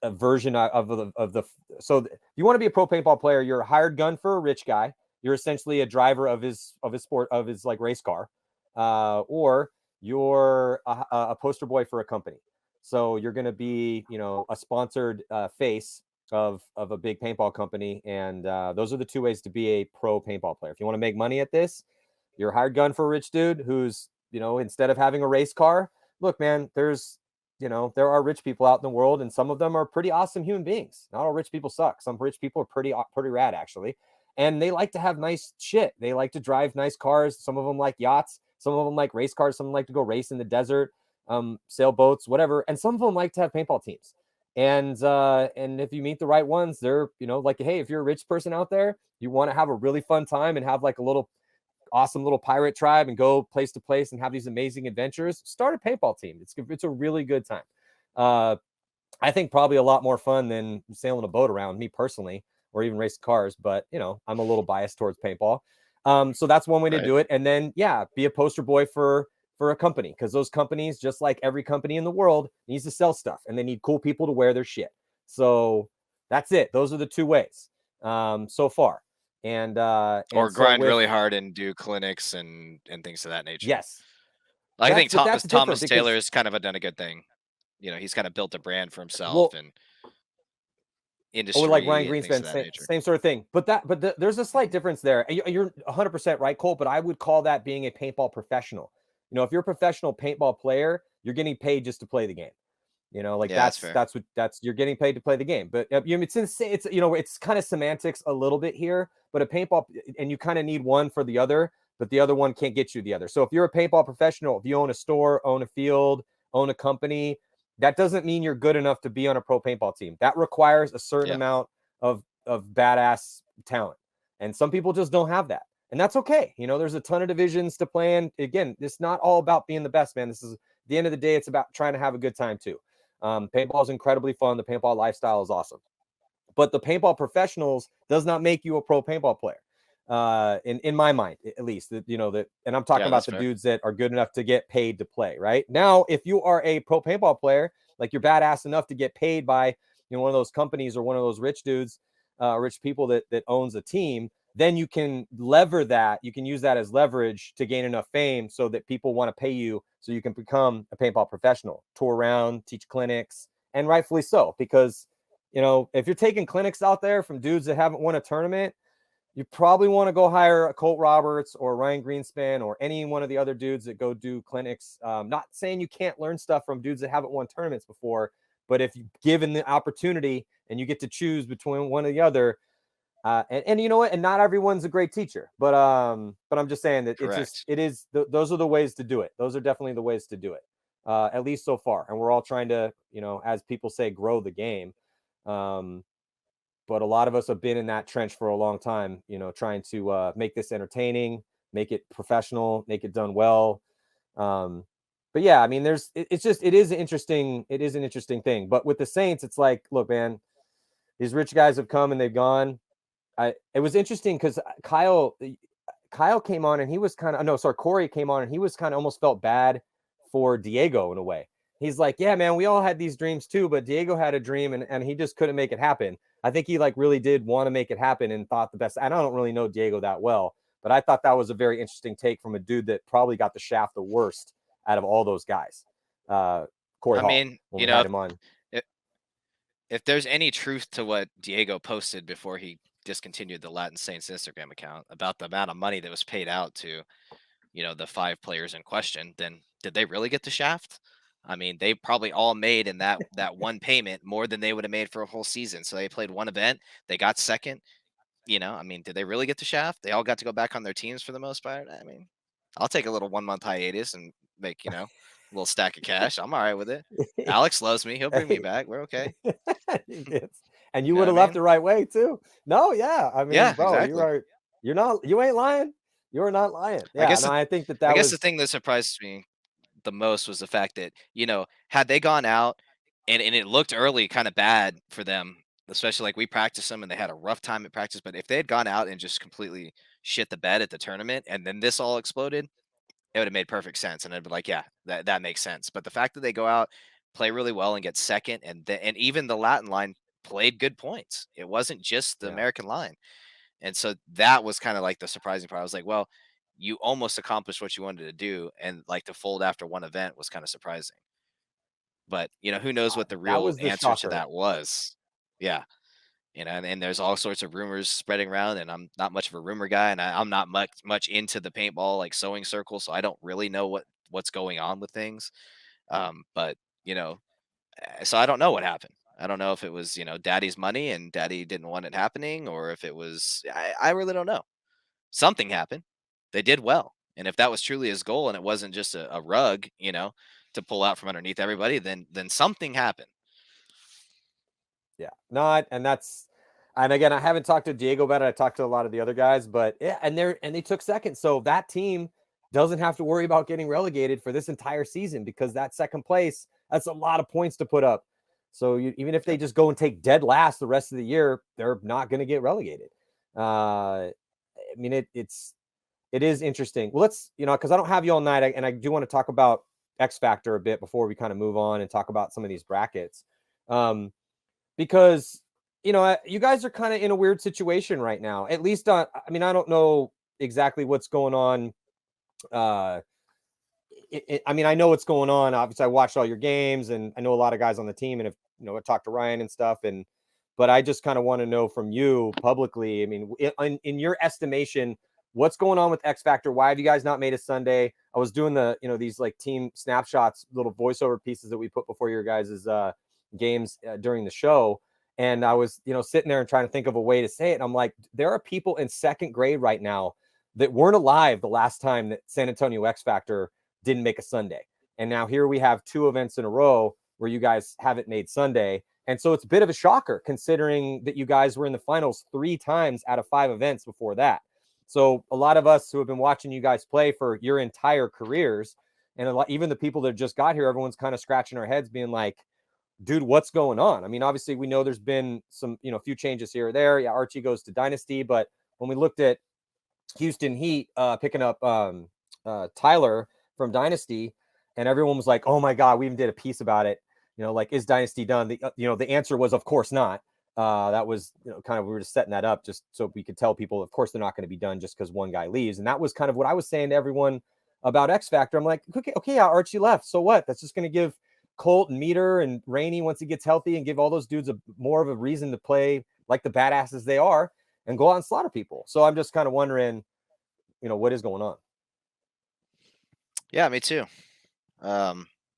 a version of the. So if you want to be a pro paintball player, you're a hired gun for a rich guy. You're essentially a driver of his sport, of his like race car, or you're a poster boy for a company. So you're going to be, a sponsored face of a big paintball company. And those are the two ways to be a pro paintball player. If you want to make money at this, you're a hired gun for a rich dude who's, instead of having a race car. Look, man, there are rich people out in the world, and some of them are pretty awesome human beings. Not all rich people suck. Some rich people are pretty rad, actually. And they like to have nice shit. They like to drive nice cars. Some of them like yachts. Some of them like race cars. Some like to go race in the desert, sail boats, whatever. And some of them like to have paintball teams. And if you meet the right ones, they're, like, hey, if you're a rich person out there, you want to have a really fun time and have like a little awesome little pirate tribe and go place to place and have these amazing adventures, start a paintball team. It's a really good time. I think probably a lot more fun than sailing a boat around, me personally, or even race cars, but I'm a little biased towards paintball. So that's one way to do it. And then, be a poster boy for a company, because those companies, just like every company in the world, needs to sell stuff, and they need cool people to wear their shit. So that's it. Those are the two ways so far. And or grind really hard and do clinics and things of that nature. Yes. I think Thomas Taylor has kind of done a good thing. He's kind of built a brand for himself and industry. Or like Ryan Greenspan, same sort of thing. But there's a slight difference there. You're 100% right, Colt, but I would call that being a paintball professional. If you're a professional paintball player, you're getting paid just to play the game. That's you're getting paid to play the game. But it's kind of semantics a little bit here, but a paintball, and you kind of need one for the other, but the other one can't get you the other. So if you're a paintball professional, if you own a store, own a field, own a company, that doesn't mean you're good enough to be on a pro paintball team. That requires a certain amount of badass talent. And some people just don't have that. And that's okay. There's a ton of divisions to play in. Again, it's not all about being the best, man. This is, at the end of the day, it's about trying to have a good time too. Paintball is incredibly fun. The paintball lifestyle is awesome. But the paintball professionals does not make you a pro paintball player. In my mind, at least, and I'm talking about the dudes that are good enough to get paid to play. Right now, if you are a pro paintball player, like you're badass enough to get paid by one of those companies or one of those rich dudes, rich people that owns a team, then you can lever that. You can use that as leverage to gain enough fame so that people want to pay you, so you can become a paintball professional, tour around, teach clinics, and rightfully so, because if you're taking clinics out there from dudes that haven't won a tournament, you probably want to go hire a Colt Roberts or Ryan Greenspan or any one of the other dudes that go do clinics. Not saying you can't learn stuff from dudes that haven't won tournaments before, but if you're given the opportunity and you get to choose between one or the other, and you know what? And not everyone's a great teacher, but I'm just saying that those are the ways to do it. Those are definitely the ways to do it, at least so far. And we're all trying to, as people say, grow the game. But a lot of us have been in that trench for a long time, trying to make this entertaining, make it professional, make it done well. But yeah, I mean, it is an interesting thing. But with the Saints, it's like, look, man, these rich guys have come and they've gone. It was interesting because Kyle Kyle came on and he was kind of, no, sorry, Corey came on and he was kind of almost felt bad for Diego in a way. He's like, yeah, man, we all had these dreams too, but Diego had a dream and he just couldn't make it happen. I think he like really did want to make it happen and thought the best. And I don't really know Diego that well, but I thought that was a very interesting take from a dude that probably got the shaft the worst out of all those guys. Corey Hall, mean, when you we know, had him on. if there's any truth to what Diego posted before he discontinued the Latin Saints Instagram account about the amount of money that was paid out to, the 5 players in question, then did they really get the shaft? I mean, they probably all made in that one payment more than they would have made for a whole season. So they played one event, they got second. I mean, did they really get the shaft? They all got to go back on their teams for the most part. I mean, I'll take a little 1-month hiatus and make, a little stack of cash. I'm all right with it. Alex loves me. He'll bring me back. We're okay. And you You know would have what I left mean? the right way too. No, yeah. I mean, Yeah, bro, exactly. you ain't lying. You're not lying. I Yeah, guess no, the, I think that I that guess the was, thing that surprised me the most was the fact that, had they gone out and it looked early kind of bad for them, especially like we practiced them and they had a rough time at practice. But if they had gone out and just completely shit the bed at the tournament and then this all exploded, it would have made perfect sense. And I'd be like, yeah, that makes sense. But the fact that they go out, play really well and get second, and even the Latin line played good points. It wasn't just the yeah. American line. And so that was kind of like the surprising part. I was like, well, you almost accomplished what you wanted to do. And like to fold after one event was kind of surprising. But, who knows what the That real was the answer to shocker. that was. Yeah. And there's all sorts of rumors spreading around, and I'm not much of a rumor guy, and I'm not much into the paintball like sewing circle, so I don't really know what's going on with things. But so I don't know what happened. I don't know if it was daddy's money and daddy didn't want it happening, or if it was I really don't know. Something happened. They did well, and if that was truly his goal, and it wasn't just a rug, to pull out from underneath everybody, then something happened. Yeah, not, and again, I haven't talked to Diego about it. I talked to a lot of the other guys, but yeah, and they took second, so that team doesn't have to worry about getting relegated for this entire season because that second place, that's a lot of points to put up. So even if they just go and take dead last the rest of the year, they're not going to get relegated. I mean, it is interesting. Well, let's because I don't have you all night, and I do want to talk about X Factor a bit before we kind of move on and talk about some of these brackets. Because you guys are kind of in a weird situation right now. At least I mean, I don't know exactly what's going on. I mean, I know what's going on. Obviously, I watched all your games, and I know a lot of guys on the team, and I talked to Ryan and stuff. But I just kind of want to know from you publicly. I mean, in your estimation, what's going on with X Factor? Why have you guys not made a Sunday? I was doing the these like team snapshots, little voiceover pieces that we put before your guys' games during the show. And I was, sitting there and trying to think of a way to say it. And I'm like, there are people in second grade right now that weren't alive the last time that San Antonio X Factor didn't make a Sunday. And now here we have 2 events in a row where you guys haven't made Sunday. And so it's a bit of a shocker considering that you guys were in the finals 3 times out of 5 events before that. So a lot of us who have been watching you guys play for your entire careers, and even the people that just got here, everyone's kind of scratching our heads being like, dude, what's going on? I mean, obviously we know there's been some, few changes here or there. Yeah, Archie goes to Dynasty, but when we looked at Houston Heat picking up Tyler from Dynasty, and everyone was like, oh my God, we even did a piece about it. Like, is Dynasty done? The answer was, of course not. That was, kind of, we were just setting that up just so we could tell people, of course, they're not going to be done just because one guy leaves. And that was kind of what I was saying to everyone about X Factor. I'm like, okay, yeah, Archie left. So what? That's just going to give Colt and Meter and Rainey, once he gets healthy, and give all those dudes more of a reason to play like the badasses they are and go out and slaughter people. So I'm just kind of wondering, what is going on? Yeah, me too. I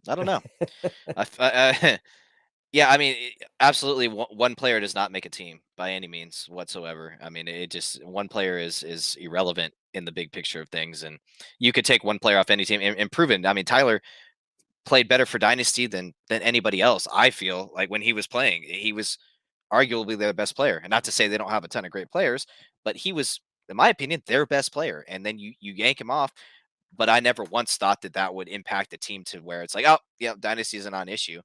don't know. Yeah, I mean, absolutely. One player does not make a team by any means whatsoever. I mean, it just one player is irrelevant in the big picture of things, and you could take one player off any team and prove it. I mean, Tyler played better for Dynasty than anybody else. I feel like when he was playing, he was arguably their best player. And not to say they don't have a ton of great players, but he was, in my opinion, their best player. And then you yank him off. But I never once thought that would impact the team to where it's like, oh, yeah, Dynasty is a non-issue.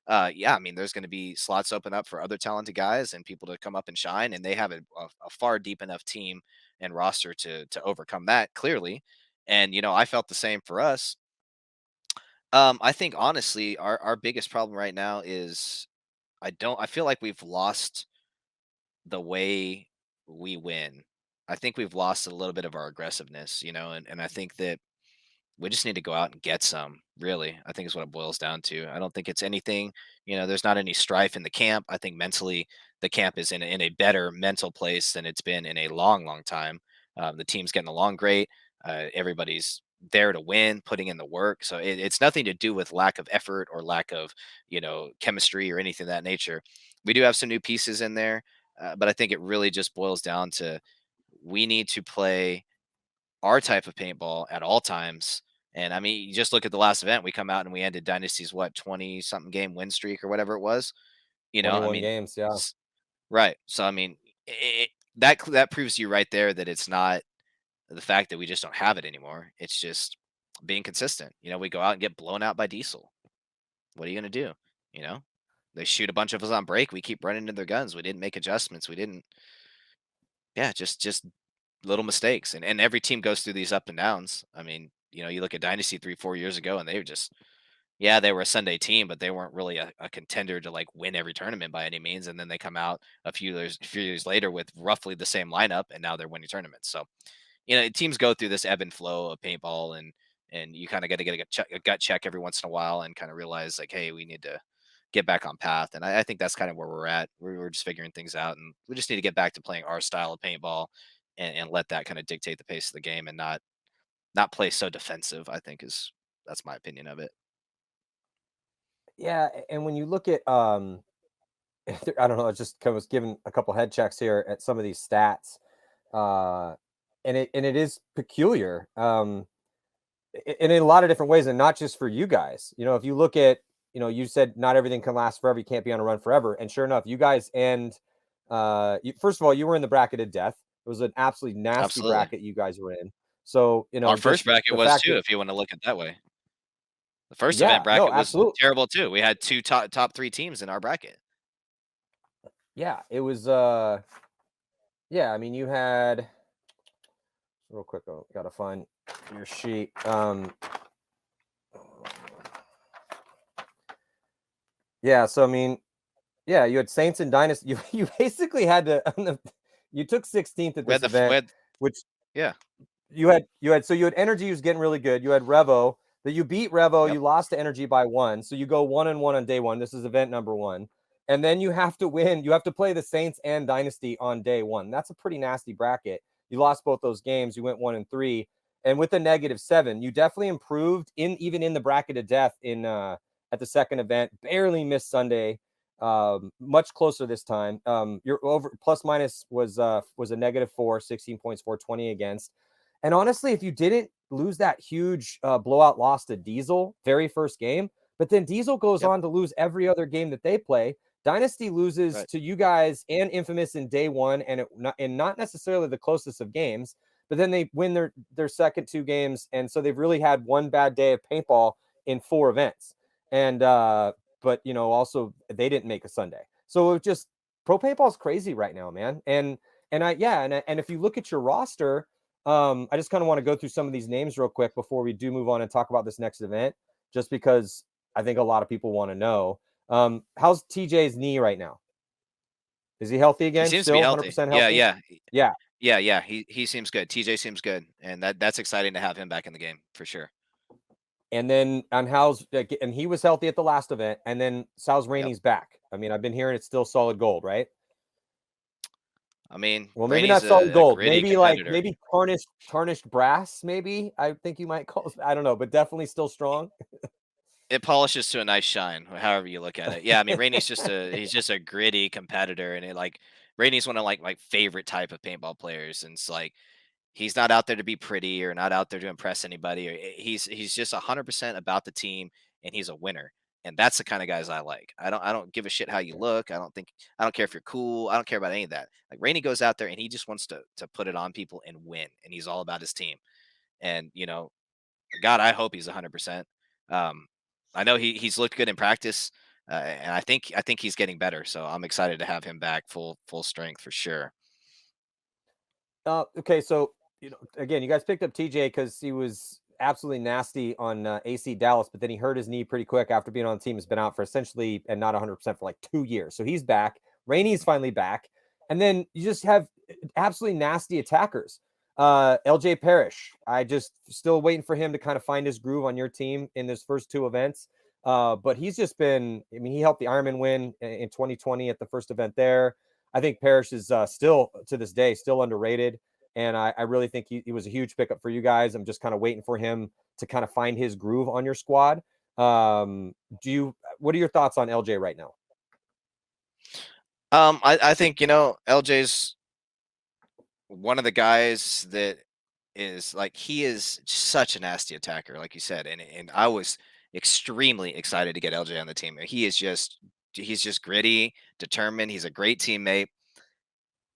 yeah, I mean, there's going to be slots open up for other talented guys and people to come up and shine, and they have a far deep enough team and roster to overcome that clearly. And I felt the same for us. I think honestly, our biggest problem right now is I feel like we've lost the way we win. I think we've lost a little bit of our aggressiveness, and I think that we just need to go out and get some, really. I think is what it boils down to. I don't think it's anything, there's not any strife in the camp. I think mentally the camp is in a better mental place than it's been in a long, long time. The team's getting along great. Everybody's there to win, putting in the work. So it's nothing to do with lack of effort or lack of, chemistry or anything of that nature. We do have some new pieces in there, but I think it really just boils down to we need to play our type of paintball at all times. And I mean, you just look at the last event, we come out and we ended Dynasty's 20 something game win streak or whatever it was. I 21 mean, games, yeah. right. So I mean, that proves to you right there that it's not the fact that we just don't have it anymore. It's just being consistent. We go out and get blown out by Diesel. What are you going to do? You know, they shoot a bunch of us on break. We keep running into their guns. We didn't make adjustments. We didn't. Yeah, just little mistakes, and every team goes through these up and downs. I mean, you look at Dynasty 3-4 years ago, and they were just, yeah, they were a Sunday team, but they weren't really a contender to like win every tournament by any means. And then they come out a few years later with roughly the same lineup, and now they're winning tournaments. So teams go through this ebb and flow of paintball, and you kind of got to get a gut check every once in a while and kind of realize like, hey, we need to get back on path. And I think that's kind of where we're at. We're just figuring things out, and we just need to get back to playing our style of paintball and let that kind of dictate the pace of the game and not play so defensive. I think that's my opinion of it. Yeah, and when you look at I don't know, I just was giving a couple head checks here at some of these stats. Uh and it is peculiar. In a lot of different ways, and not just for you guys. If you look at, you said not everything can last forever, you can't be on a run forever. And sure enough, you guys first of all, you were in the bracket of death. It was an absolutely nasty Absolutely. bracket you guys were in. So, Our just first bracket the was fact too, that, if you want to look at it that way. The first yeah, event no, bracket was absolutely. terrible too. We had two top three teams in our bracket. Yeah, it was yeah, I mean, you had real quick, gotta find your sheet. Yeah, so I mean, yeah, you had Saints and Dynasty. You basically had to you took 16th at We had this the f- we event, had which yeah. you had Energy was getting really good. You had Revo that you beat Revo. Yep. You lost to Energy by 1, so you go 1-1 on day 1. This is event number 1, and then you have to win. You have to play the Saints and Dynasty on day 1. That's a pretty nasty bracket. You lost both those games. You went 1-3, and with a -7, you definitely improved even in the bracket of death in at the second event. Barely missed Sunday. Much closer this time. Your over plus minus was a -4, 16 points, 420 against. And honestly, if you didn't lose that huge blowout loss to Diesel very first game, but then Diesel goes Yep. on to lose every other game that they play. Dynasty loses Right. to you guys and Infamous in day 1, and not necessarily the closest of games, but then they win their second 2 games, and so they've really had one bad day of paintball in 4 events. And but also they didn't make a Sunday, so it just pro paintball is crazy right now, man. And if you look at your roster, I just kind of want to go through some of these names real quick before we do move on and talk about this next event, just because I think a lot of people want to know. How's TJ's knee right now? Is he healthy He again? seems to be Still healthy. 100% Yeah, healthy? yeah. Yeah. Yeah. He seems good. TJ seems good. And that's exciting to have him back in the game for sure. And then and he was healthy at the last event. And then Sal's Yep. Rainey's back. I mean, I've been hearing it's still solid gold, right? I mean, Well, maybe Rainey's not solid a gold. gritty competitor. Maybe tarnished brass. Maybe I think you might call. I don't know, but definitely still strong. It polishes to a nice shine, however you look at it. Yeah, I mean, Rainey's he's just a gritty competitor, and Rainey's one of like my favorite type of paintball players, and it's like he's not out there to be pretty or not out there to impress anybody. He's just 100% about the team, and he's a winner. And that's the kind of guys I like. I don't give a shit how you look. I don't care if you're cool. I don't care about any of that. Like Rainey goes out there and he just wants to put it on people and win, and he's all about his team. And God, I hope he's 100%. Um, I know he's looked good in practice. And I think he's getting better. So I'm excited to have him back full strength for sure. Okay, so again, you guys picked up TJ because he was absolutely nasty on AC Dallas, but then he hurt his knee pretty quick after being on the team. Has been out for essentially and not 100% for like 2 years. So he's back. Rainey's finally back, and then you just have absolutely nasty attackers. LJ Parrish, I just still waiting for him to kind of find his groove on your team in his first two events. But he's just been. I mean, he helped the Ironman win in 2020 at the first event there. I think Parrish is still to this day still underrated, and I really think he was a huge pickup for you guys. I'm just kind of waiting for him to kind of find his groove on your squad. What are your thoughts on LJ right now? I think LJ's one of the guys that is like he is such a nasty attacker, like you said, and I was extremely excited to get LJ on the team. He's just gritty, determined. He's a great teammate.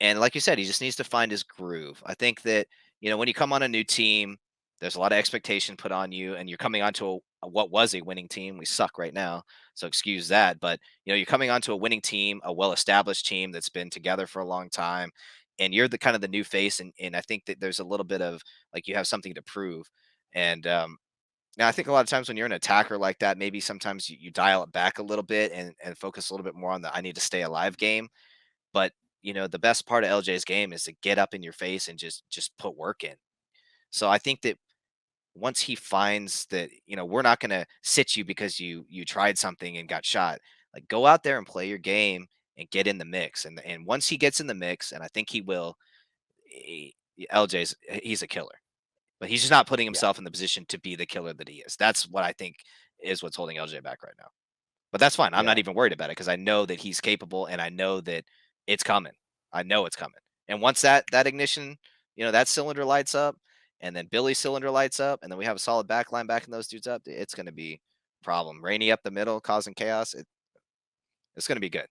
And like you said, he just needs to find his groove. I think that, when you come on a new team, there's a lot of expectation put on you, and you're coming onto what was a winning team. We suck right now, so excuse that. But you're coming onto a winning team, a well-established team that's been together for a long time, and you're the kind of the new face. And I think that there's a little bit of like you have something to prove. And now I think a lot of times when you're an attacker like that, maybe sometimes you dial it back a little bit and focus a little bit more on the I need to stay alive game. But the best part of LJ's game is to get up in your face and just put work in. So I think that once he finds that, we're not going to sit you because you tried something and got shot. Like go out there and play your game and get in the mix. And once he gets in the mix, and I think he will, he's a killer. But he's just not putting Yeah, himself in the position to be the killer that he is. That's what I think is what's holding LJ back right now. But that's fine. I'm not yeah, even worried about it because I know that he's capable and I know that it's coming. I know it's coming. And once that ignition, that cylinder lights up, and then Billy's cylinder lights up, and then we have a solid back line backing those dudes up, it's going to be a problem. Rainy up the middle, causing chaos. It's going to be good.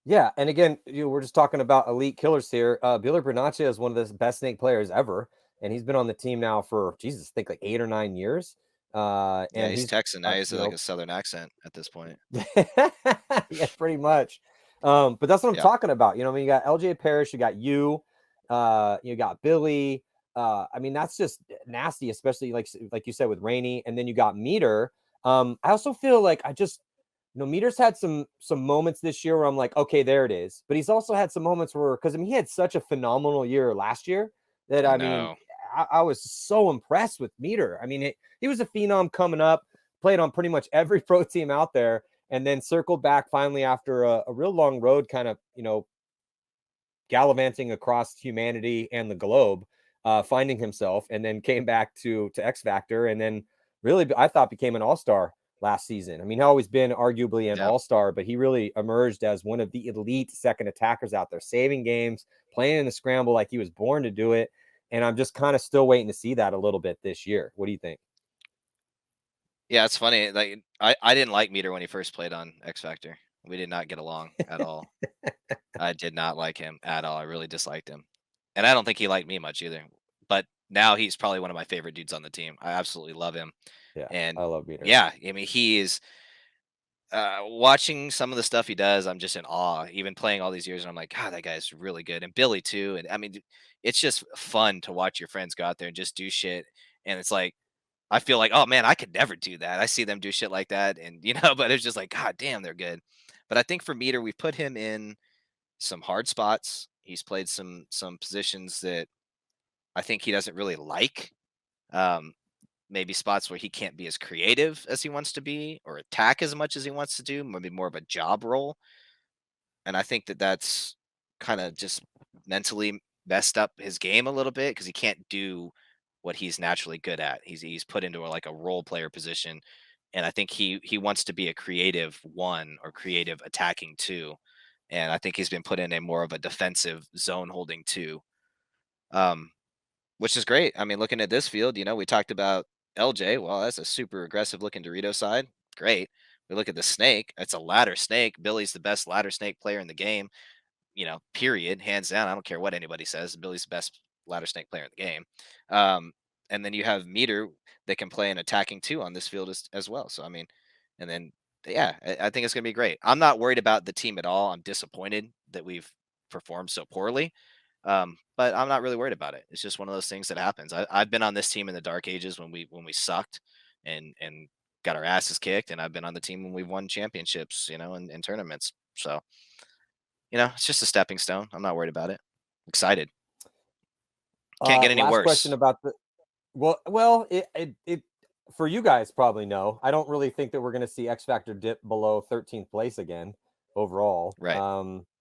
yeah. And again, we're just talking about elite killers here. Billy Bernaccia is one of the best snake players ever, and he's been on the team now for Jesus, I think like 8 or 9 years. Yeah, And he's he's Texan now. He's like a Southern accent at this point. yeah, pretty much. But that's what I'm Yeah. talking about. I mean, you got LJ Parrish, you got you got Billy. I mean, that's just nasty, especially like you said with Rainey, and then you got Meter. I also feel like Meter's had some moments this year where I'm like, okay, there it is. But he's also had some moments where, because I mean, he had such a phenomenal year last year that I I mean, know. I was so impressed with Meter. I mean, he was a phenom coming up, played on pretty much every pro team out there, and then circled back finally after a real long road, kind of gallivanting across humanity and the globe, finding himself, and then came back to X Factor, and then really I thought became an all-star last season. I mean, he's always been arguably an Yep. all-star, but he really emerged as one of the elite second attackers out there, saving games, playing in the scramble like he was born to do it. And I'm just kind of still waiting to see that a little bit this year. What do you think? Yeah, it's funny. Like I didn't like Meter when he first played on X Factor. We did not get along at all. I did not like him at all. I really disliked him. And I don't think he liked me much either. But now he's probably one of my favorite dudes on the team. I absolutely love him. Yeah, And I love Meter. yeah, I mean, he is watching some of the stuff he does. I'm just in awe, even playing all these years. And I'm like, God, that guy's really good. And Billy, too. And I mean, it's just fun to watch your friends go out there and just do shit. And it's like, I feel like, oh man, I could never do that. I see them do shit like that. And, but it's just like, God damn, they're good. But I think for Meter, we put him in some hard spots. He's played some positions that I think he doesn't really like. Um, Maybe spots where he can't be as creative as he wants to be or attack as much as he wants to do, maybe more of a job role. And I think that that's kind of just mentally messed up his game a little bit because he can't do what he's naturally good at. He's put into like a role player position, and I think he wants to be a creative one or creative attacking two, and I think he's been put in a more of a defensive zone holding two, um, which is great. I mean, looking at this field, we talked about LJ. Well, that's a super aggressive looking Dorito side. Great. We look at the snake. It's a ladder snake. Billy's the best ladder snake player in the game, period, hands down. I don't care what anybody says. Billy's the best ladder snake player in the game. Um, and then you have Meter that can play an attacking two on this field as well. So I mean, and then yeah, I think it's going to be great. I'm not worried about the team at all. I'm disappointed that we've performed so poorly, but I'm not really worried about it. It's just one of those things that happens. I've been on this team in the dark ages when we sucked and got our asses kicked, and I've been on the team when we've won championships, and tournaments. So it's just a stepping stone. I'm not worried about it. Excited. Can't get any Last worse. question about the well, it for you guys probably no. I don't really think that we're going to see X Factor dip below 13th place again overall, Right.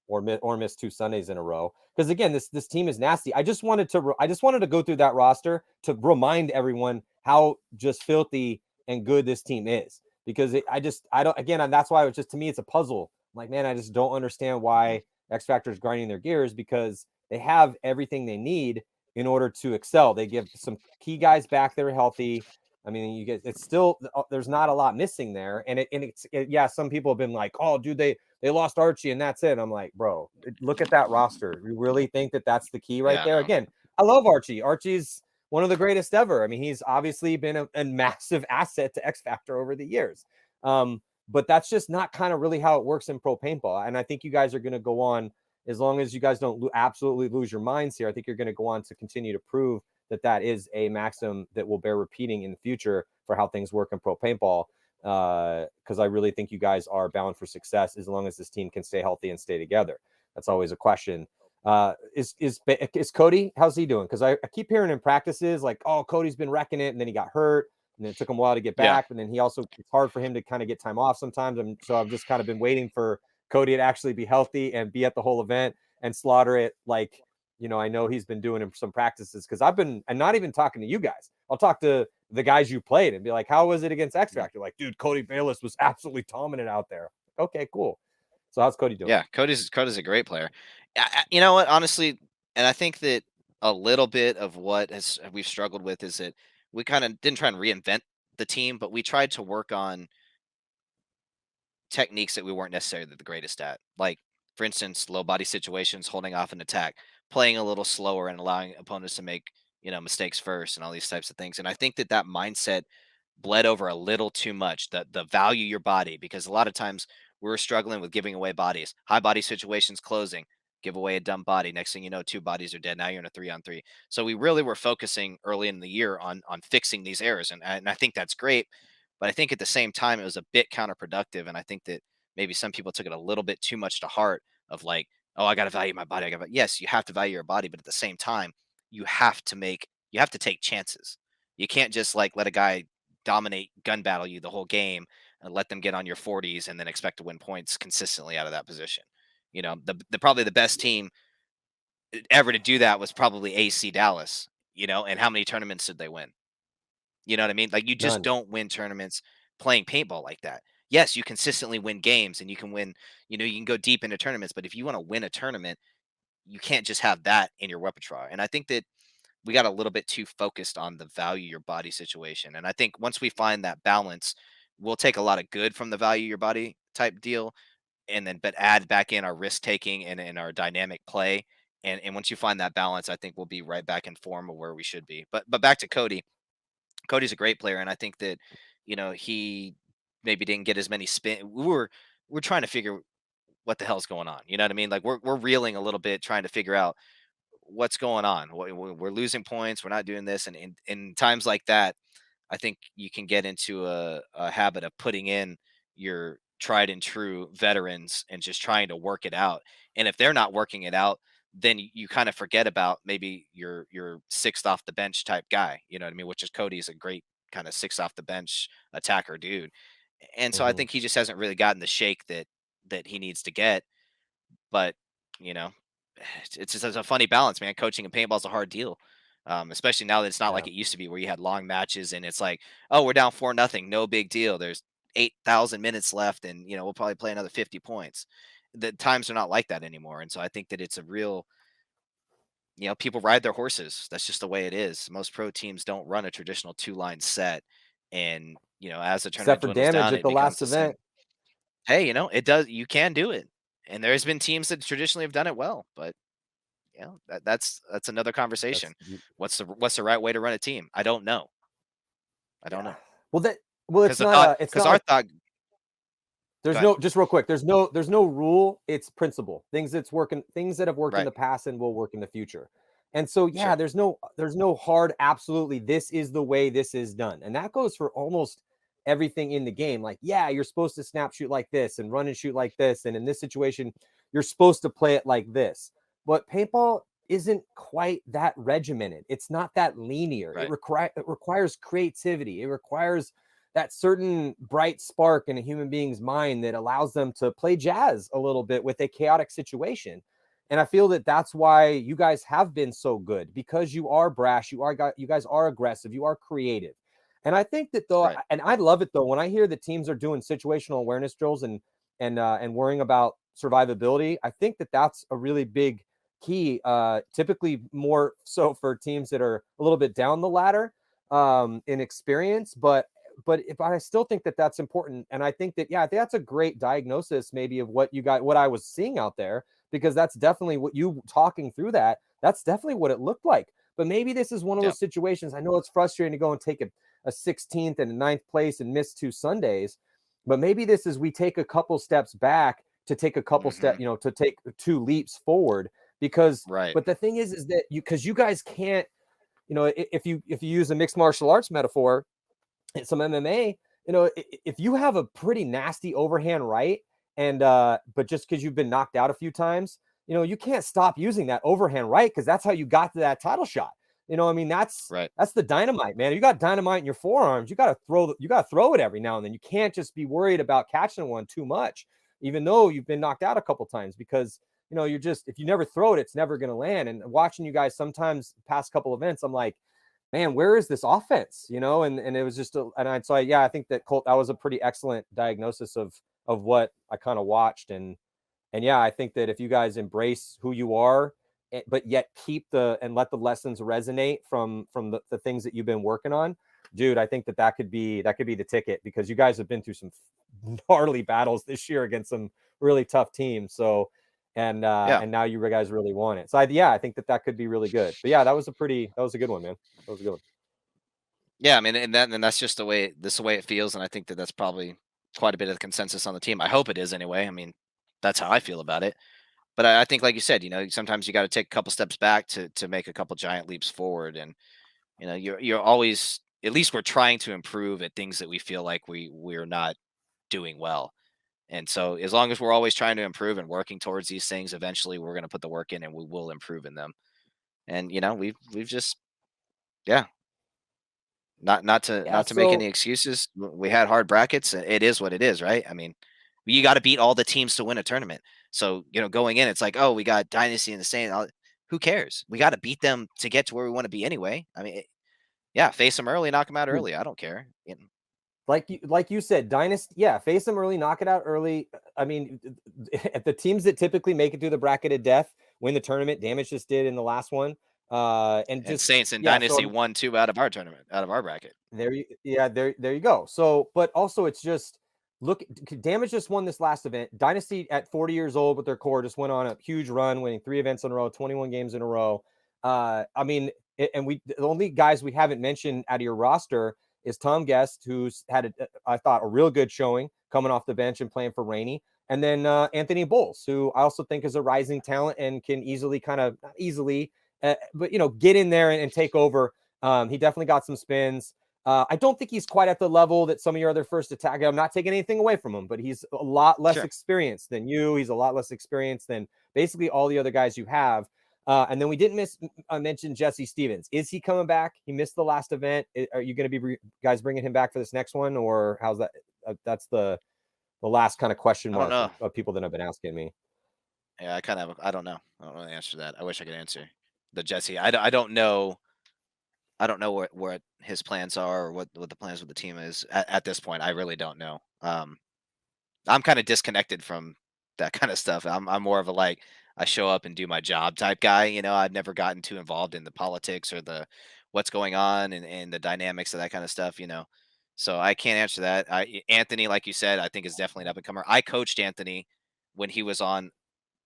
or miss 2 Sundays in a row. Because again, this team is nasty. I just wanted to go through that roster to remind everyone how just filthy and good this team is. Because I don't again, and that's why it's just, to me, it's a puzzle. I'm like, man, I just don't understand why X Factor is grinding their gears, because they have everything they need in order to excel. They give some key guys back that are healthy. I mean, you get, it's still, there's not a lot missing there. And yeah, some people have been like, oh, dude, they lost Archie and that's it. I'm like, bro, look at that roster. You really think that that's the key right there? No. Again, I love Archie. Archie's one of the greatest ever. I mean, he's obviously been a massive asset to X Factor over the years. But that's just not kind of really how it works in pro paintball. And I think you guys are going to go on, as long as you guys don't absolutely lose your minds here. I think you're going to go on to continue to prove that is a maxim that will bear repeating in the future for how things work in pro paintball. Because I really think you guys are bound for success as long as this team can stay healthy and stay together. That's always a question. Is Cody, how's he doing? Because I keep hearing in practices like, oh, Cody's been wrecking it, and then he got hurt, and then it took him a while to get back. And then it's hard for him to kind of get time off sometimes. So I've just kind of been waiting for Cody to actually be healthy and be at the whole event and slaughter it. Like, I know he's been doing some practices, because and not even talking to you guys. I'll talk to the guys you played and be like, how was it against X Factor? Like, dude, Cody Bayless was absolutely dominant out there. Okay, cool. So how's Cody doing? Yeah, Cody's a great player. You know what? Honestly, and I think that a little bit of what we've struggled with is that we kind of didn't try and reinvent the team, but we tried to work on techniques that we weren't necessarily the greatest at. Like, for instance, low body situations, holding off an attack, playing a little slower and allowing opponents to make, mistakes first, and all these types of things. And I think that mindset bled over a little too much. The value your body, because a lot of times we were struggling with giving away bodies. High body situations closing, give away a dumb body. Next thing you know, 2 bodies are dead. Now you're in a 3-on-3. So we really were focusing early in the year on fixing these errors, and I think that's great. But I think at the same time it was a bit counterproductive, and I think that maybe some people took it a little bit too much to heart. Of like, oh, I got to value my body. Yes, you have to value your body, but at the same time, you have to take chances. You can't just like let a guy dominate gun battle you the whole game and let them get on your 40s and then expect to win points consistently out of that position. The probably the best team ever to do that was probably AC Dallas, and how many tournaments did they win? You know what I mean? Like, you just None. don't win tournaments playing paintball like that. Yes, you consistently win games and you can win, you can go deep into tournaments, but if you want to win a tournament, you can't just have that in your repertoire. And I think that we got a little bit too focused on the value your body situation. And I think once we find that balance, we'll take a lot of good from the value your body type deal, and then but add back in our risk taking and our dynamic play. And once you find that balance, I think we'll be right back in form of where we should be. But back to Cody. Cody's a great player, and I think that he maybe didn't get as many spin. We're trying to figure what the hell's going on. You know what I mean? Like, we're reeling a little bit, trying to figure out what's going on. We're losing points. We're not doing this, and in times like that, I think you can get into a habit of putting in your tried and true veterans and just trying to work it out. And if they're not working it out, then you kind of forget about maybe your sixth off the bench type guy. You know what I mean? Which is Cody's a great kind of six off the bench attacker dude. And so I Mhm. think he just hasn't really gotten the shake that he needs to get. But you know, it's just a funny balance, man. Coaching and paintball is a hard deal, especially now that it's not Yeah. like it used to be, where you had long matches and it's like, oh, we're down 4-0, no big deal. There's 8,000 minutes left, and we'll probably play another 50 points. The times are not like that anymore, and so I think that it's a real, people ride their horses. That's just the way it is. Most pro teams don't run a traditional 2-line set, and as the Except tournament for dwindles damage down, at it the becomes last the same. event. Hey, it does. You can do it, and there's been teams that traditionally have done it well, but that's another That's conversation. What's the right way to run a team? I don't know. I don't yeah. know. Well, it's Because not our like thought There's Go no, ahead. just real quick, there's no rule. It's principle. Things that's working, things that have worked in Right. the past and will work in the future. And so, yeah, Sure. there's no hard, absolutely, this is the way this is done. And that goes for almost everything in the game. Like, yeah, you're supposed to snap shoot like this and run and shoot like this. And in this situation, you're supposed to play it like this. But paintball isn't quite that regimented. It's not that linear. Right. It requires creativity. It requires that certain bright spark in a human being's mind that allows them to play jazz a little bit with a chaotic situation. And I feel that that's why you guys have been so good, because you are brash, you guys are aggressive, you are creative. And I think that though, Right. and I love it though, when I hear that teams are doing situational awareness drills and worrying about survivability, I think that that's a really big key, typically more so for teams that are a little bit down the ladder in experience, but I still think that that's important. And I think that, yeah, I think that's a great diagnosis maybe of what you got, what I was seeing out there, because that's definitely what you talking through that. That's definitely what it looked like. But maybe this is one of Yeah. those situations. I know it's frustrating to go and take a 16th and a 9th place and miss 2 Sundays, but maybe this is, we take a couple steps back to take a couple Mhm. to take 2 leaps forward, because, Right. but the thing is that because you guys can't, if you use a mixed martial arts metaphor, some MMA, if you have a pretty nasty overhand right, and but just because you've been knocked out a few times, you can't stop using that overhand right, because that's how you got to that title shot. I mean, that's Right. that's the dynamite, man. You got dynamite in your forearms. You got to throw it every now and then. You can't just be worried about catching one too much, even though you've been knocked out a couple times, because you're just, if you never throw it, it's never going to land. And watching you guys sometimes past couple events, I'm like, man, where is this offense? And it was just, I think that Colt, that was a pretty excellent diagnosis of what I kind of watched. And yeah, I think that if you guys embrace who you are, but yet keep and let the lessons resonate from the things that you've been working on, dude, I think that could be the ticket, because you guys have been through some gnarly battles this year against some really tough teams. So, and Yeah. now you guys really want it. So I think that could be really good. But yeah, that was a good one, man. That was a good one. Yeah. I mean, and that's just the way it feels, and I think that that's probably quite a bit of the consensus on the team. I hope it is anyway. I mean, that's how I feel about it. But I think, like you said, sometimes you got to take a couple steps back to make a couple giant leaps forward, and you're always, at least we're trying to improve at things that we feel like we're not doing well. And so as long as we're always trying to improve and working towards these things, eventually we're going to put the work in and we will improve in them. And we've just, yeah, Yeah. not to make any So excuses. We had hard brackets. It is what it is, right? I mean, you got to beat all the teams to win a tournament. So, going in, it's like, oh, we got Dynasty and the Saint. Who cares? We got to beat them to get to where we want to be anyway. I mean, yeah, face them early, knock them out dude, early. I don't care. like you said, Dynasty, yeah, face them early, knock it out early. I mean, the teams that typically make it through the bracket of death win the tournament. Damage just did in the last one. And And just, Saints and yeah, Dynasty so won 2 out of our tournament, out of our bracket. there you go. So, but also it's just, look, Damage just won this last event. Dynasty at 40 years old with their core just went on a huge run, winning 3 events in a row, 21 games in a row. I mean, and the only guys we haven't mentioned out of your roster is Tom Guest, who's had I thought a real good showing coming off the bench and playing for Rainey. And then Anthony Bowles, who I also think is a rising talent and can easily not easily, but get in there and take over. He definitely got some spins. I don't think he's quite at the level that some of your other first attack. I'm not taking anything away from him, but he's a lot less Sure. experienced than you. He's a lot less experienced than basically all the other guys you have. And then we didn't mention Jesse Stevens. Is he coming back? He missed the last event. Are you going to be guys bringing him back for this next one, or how's that? That's the last kind of question I don't mark know. of people that have been asking me. Yeah, I don't know. I don't know the answer to that. I wish I could answer the Jesse. I don't know. I don't know what his plans are, or what the plans with the team is at this point. I really don't know. I'm kind of disconnected from that kind of stuff. I'm more of a, like, I show up and do my job type guy. I've never gotten too involved in the politics or the what's going on and the dynamics of that kind of stuff. So I can't answer that. Anthony, like you said, I think is definitely an up and comer. I coached Anthony when he was on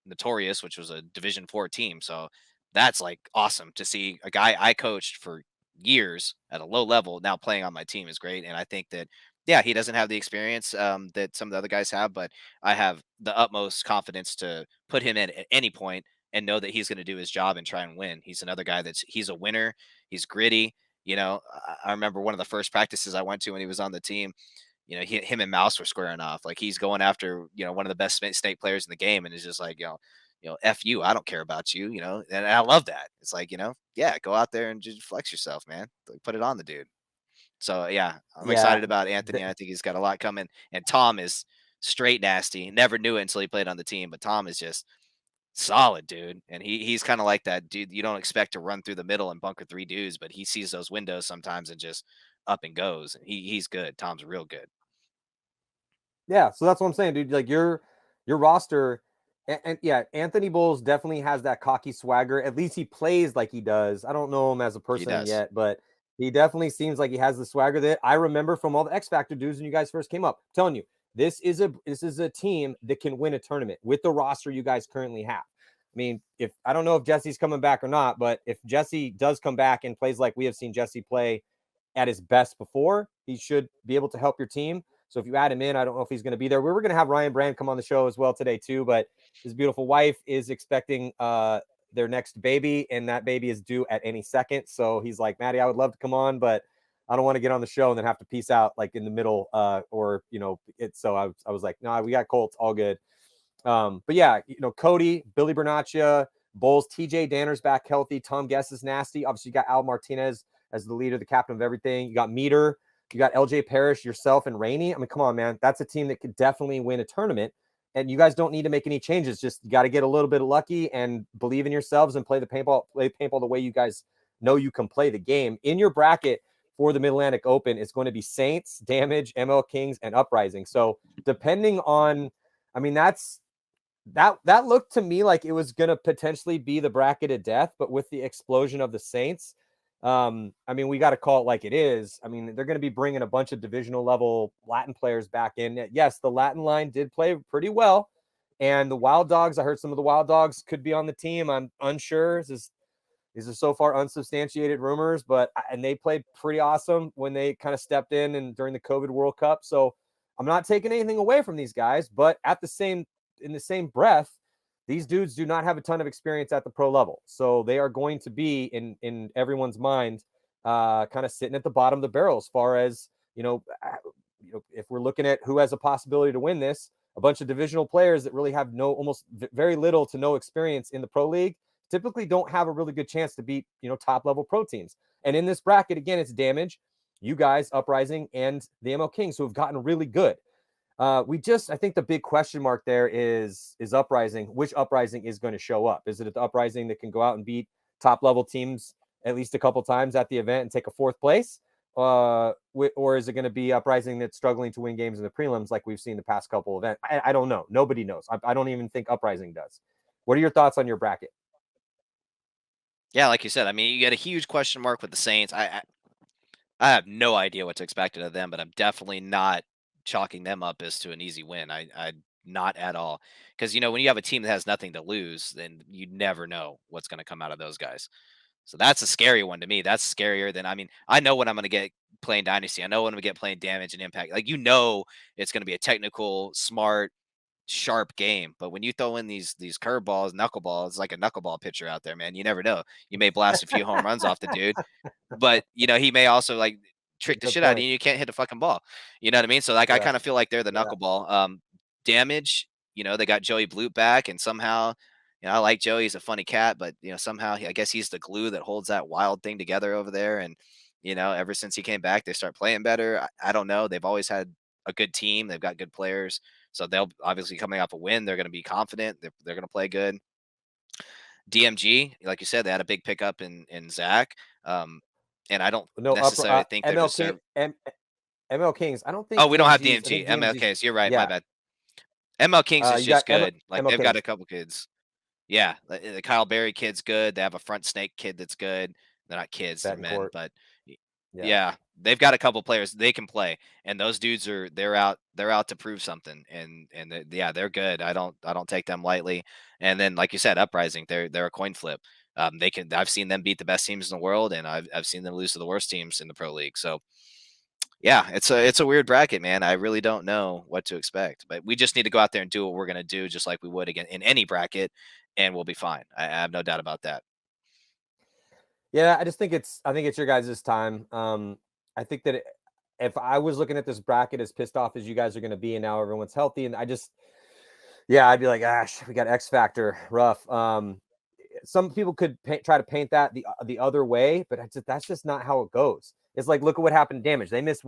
Notorious, which was a Division 4 team. So that's like awesome to see a guy I coached for years at a low level now playing on my team is great. And I think that Yeah, he doesn't have the experience that some of the other guys have, but I have the utmost confidence to put him in at any point and know that he's going to do his job and try and win. He's another guy he's a winner. He's gritty. I remember one of the first practices I went to when he was on the team. Him and Mouse were squaring off. Like he's going after one of the best snake players in the game, and it's just like f you. I don't care about you. And I love that. It's like yeah, go out there and just flex yourself, man. Like, put it on the dude. So yeah, I'm Yeah. excited about Anthony. I think he's got a lot coming. And Tom is straight nasty. Never knew it until he played on the team, but Tom is just solid, dude. And he's kind of like that dude you don't expect to run through the middle and bunker three dudes, but he sees those windows sometimes and just up and goes. He's good. Tom's real good. Yeah, so that's what I'm saying, dude. Like your roster, and yeah, Anthony Bowles definitely has that cocky swagger. At least he plays like he does. I don't know him as a He person does. yet, but he definitely seems like he has the swagger that I remember from all the X Factor dudes when you guys first came up. I'm telling you, this is a team that can win a tournament with the roster you guys currently have. I mean, if I don't know if Jesse's coming back or not, but if Jesse does come back and plays like we have seen Jesse play at his best before, he should be able to help your team. So if you add him in, I don't know if he's going to be there. We were going to have Ryan Brand come on the show as well today too, but his beautiful wife is expecting their next baby, and that baby is due at any second. So he's like, Matty, I would love to come on, but I don't want to get on the show and then have to peace out like in the middle, or it's so I was like, no, we got Colts, all good. But yeah, Cody, Billy Bernaccia, Bowles, TJ Danner's back healthy. Tom Guess is nasty. Obviously, you got Al Martinez as the leader, the captain of everything. You got Meter, you got LJ Parrish, yourself, and Rainey. I mean, come on, man. That's a team that could definitely win a tournament. And you guys don't need to make any changes. Just got to get a little bit of lucky and believe in yourselves and play paintball the way you guys know you can play the game. In your bracket for the Mid-Atlantic Open, it's going to be Saints, Damage, ML Kings, and Uprising. So depending on, I mean, that looked to me like it was going to potentially be the bracket of death, but with the explosion of the Saints, I mean, we got to call it like it is. I mean, they're going to be bringing a bunch of divisional level Latin players back in. Yes, the Latin line did play pretty well, and the Wild Dogs, I heard some of the Wild Dogs could be on the team. I'm unsure. These are so far unsubstantiated rumors, and they played pretty awesome when they kind of stepped in and during the COVID World Cup. So I'm not taking anything away from these guys, but in the same breath, these dudes do not have a ton of experience at the pro level. So they are going to be in everyone's mind, kind of sitting at the bottom of the barrel as far as, if we're looking at who has a possibility to win this, a bunch of divisional players that really have almost very little to no experience in the pro league typically don't have a really good chance to beat, top level pro teams. And in this bracket, again, it's Damage, you guys, Uprising, and the ML Kings, who have gotten really good. I think the big question mark there is Uprising. Which Uprising is going to show up? Is it the Uprising that can go out and beat top level teams at least a couple times at the event and take a fourth place? Or is it going to be Uprising that's struggling to win games in the prelims like we've seen the past couple events? I don't know. Nobody knows. I don't even think Uprising does. What are your thoughts on your bracket? Yeah, like you said, I mean, you got a huge question mark with the Saints. I have no idea what to expect out of them, but I'm definitely not chalking them up as to an easy win. I not at all. Because when you have a team that has nothing to lose, then you never know what's going to come out of those guys. So that's a scary one to me. That's scarier than, I mean, I know what I'm going to get playing Dynasty. I know what I'm going to get playing Damage and Impact. Like, it's going to be a technical, smart, sharp game. But when you throw in these curveballs, knuckleballs, it's like a knuckleball pitcher out there, man. You never know. You may blast a few home runs off the dude, but he may also like trick the Good shit out of point. you. You can't hit a fucking ball. You know what I mean? So like, I Yeah. kind of feel like they're the Yeah. knuckleball. Damage. They got Joey Blute back, and somehow, I like Joey. He's a funny cat, but somehow I guess he's the glue that holds that wild thing together over there. And ever since he came back, they start playing better. I don't know. They've always had a good team. They've got good players, so they'll obviously coming off a win. They're going to be confident. They're going to play good. DMG, like you said, they had a big pickup in Zach. And I don't No, necessarily think they're ML deserve. ML Kings. I don't think Oh, we don't have DMG's. I DMG. think DMG's. MLKs. You're right. My Yeah. bad. ML Kings is You got just good. Like ML they've got Kings. a couple kids. Yeah, the Kyle Berry kid's good. They have a front snake kid that's good. They're not kids, they're men, Betancourt. but Yeah. yeah, they've got a couple players they can play, and those dudes they're out to prove something, and yeah, they're good. I don't take them lightly. And then, like you said, Uprising, they're a coin flip. I've seen them beat the best teams in the world, and I've seen them lose to the worst teams in the pro league. So yeah, it's a weird bracket, man. I really don't know what to expect, but we just need to go out there and do what we're gonna do, just like we would again in any bracket, and we'll be fine. I have no doubt about that. Yeah, I think it's your guys' time. I think that if I was looking at this bracket as pissed off as you guys are going to be, and now everyone's healthy, and yeah, I'd be like, gosh, we got X Factor, rough. Some people could try to paint that the other way, but that's just not how it goes. It's like, look at what happened to Damage. They missed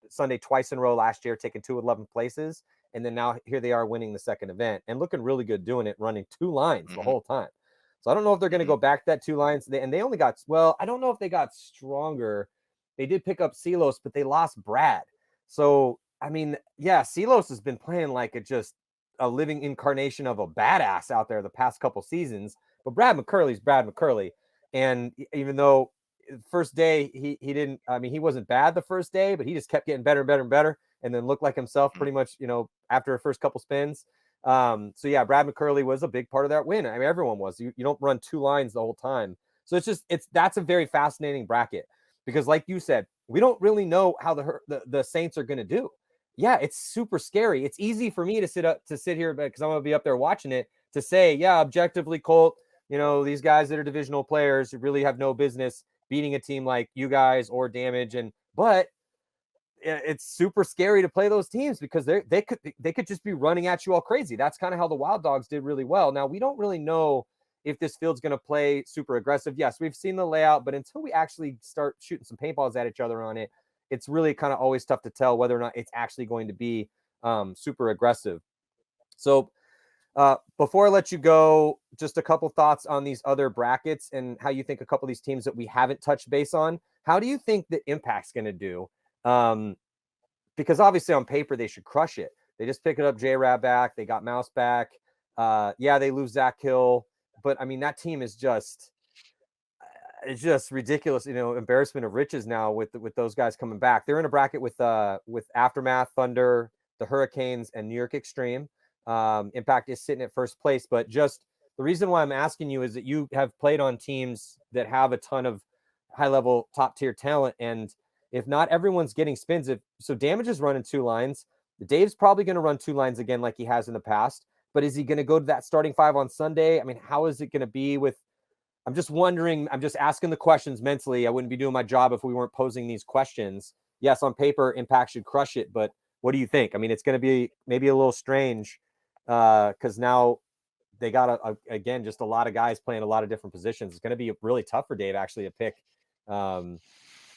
Sunday twice in a row last year, taking 2 11 places, and then now here they are winning the second event and looking really good doing it, running 2 lines the whole time. So I don't know if they're going to go back to that 2 lines. They only got, well, I don't know if they got stronger. They did pick up Silos, but they lost Brad. So I mean, yeah, Silos has been playing like a living incarnation of a badass out there the past couple seasons. But Brad McCurley's Brad McCurley. And even though first day he didn't, I mean, he wasn't bad the first day, but he just kept getting better and better and better, and then looked like himself pretty much, after the first couple spins. So yeah, Brad McCurley was a big part of that win. I mean, everyone was. You don't run 2 lines the whole time. So that's a very fascinating bracket, because like you said, we don't really know how the Saints are going to do. Yeah, it's super scary. It's easy for me to sit here because I'm going to be up there watching it to say, yeah, objectively, Colt, these guys that are divisional players really have no business beating a team like you guys or Damage. But it's super scary to play those teams because they could just be running at you all crazy. That's kind of how the Wild Dogs did really well. Now, we don't really know if this field's going to play super aggressive. Yes, we've seen the layout, but until we actually start shooting some paintballs at each other on it, it's really kind of always tough to tell whether or not it's actually going to be super aggressive. So before I let you go, just a couple thoughts on these other brackets and how you think a couple of these teams that we haven't touched base on. How do you think the Impact's going to do? Because obviously on paper they should crush it. They just picked up J-Rab back. They got Mouse back. Yeah, they lose Zach Hill, but I mean that team is it's just ridiculous. Embarrassment of riches now with those guys coming back. They're in a bracket with Aftermath, Thunder, the Hurricanes, and New York Extreme. Impact is sitting at first place, but just the reason why I'm asking you is that you have played on teams that have a ton of high-level, top-tier talent, and if not everyone's getting spins, so Damage is running 2 lines. Dave's probably going to run 2 lines again like he has in the past, but is he going to go to that starting 5 on Sunday? I mean, how is it going to be with – I'm just wondering. I'm just asking the questions mentally. I wouldn't be doing my job if we weren't posing these questions. Yes, on paper, Impact should crush it, but what do you think? I mean, it's going to be maybe a little strange because now they got, again, just a lot of guys playing a lot of different positions. It's going to be really tough for Dave actually to pick. And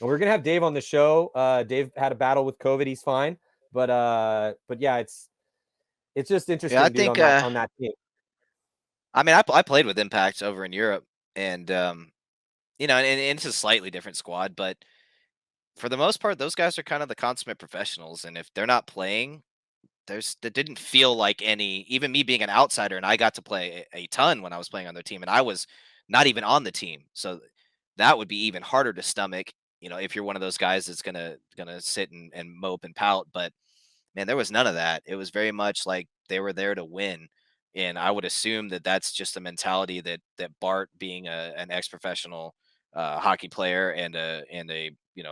we're going to have Dave on the show. Dave had a battle with COVID. He's fine. But yeah, it's just interesting I think on that team. I mean, I played with Impact over in Europe, and and it's a slightly different squad, but for the most part, those guys are kind of the consummate professionals. And if they're not playing, that didn't feel like even me being an outsider, and I got to play a ton when I was playing on their team, and I was not even on the team. So that would be even harder to stomach, if you're one of those guys that's gonna sit and mope and pout. But man, there was none of that. It was very much like they were there to win. And I would assume that that's just the mentality that Bart, being an ex-professional hockey player and a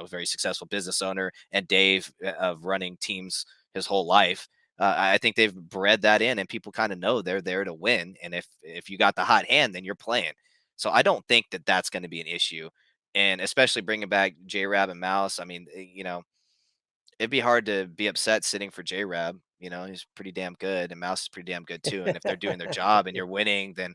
very successful business owner, and Dave of running teams his whole life, I think they've bred that in, and people kind of know they're there to win. And if you got the hot hand, then you're playing. So I don't think that that's going to be an issue. And especially bringing back J-Rab and Mouse. I mean, it'd be hard to be upset sitting for J-Rab. He's pretty damn good, and Mouse is pretty damn good too. And if they're doing their job and you're winning, then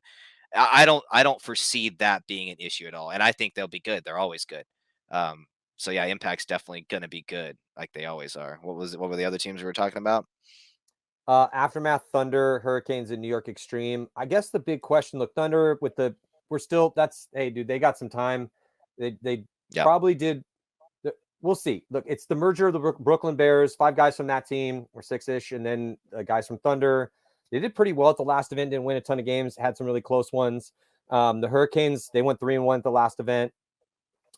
I don't foresee that being an issue at all. And I think they'll be good. They're always good. So yeah, Impact's definitely gonna be good, like they always are. What were the other teams we were talking about? Aftermath, Thunder, Hurricanes, and New York Extreme. I guess the big question, look, Thunder hey, dude, they got some time. They probably did. We'll see. Look, it's the merger of the Brooklyn Bears, 5 guys from that team, or 6-ish, and then guys from Thunder. They did pretty well at the last event, didn't win a ton of games, had some really close ones. The Hurricanes, they went 3-1 at the last event.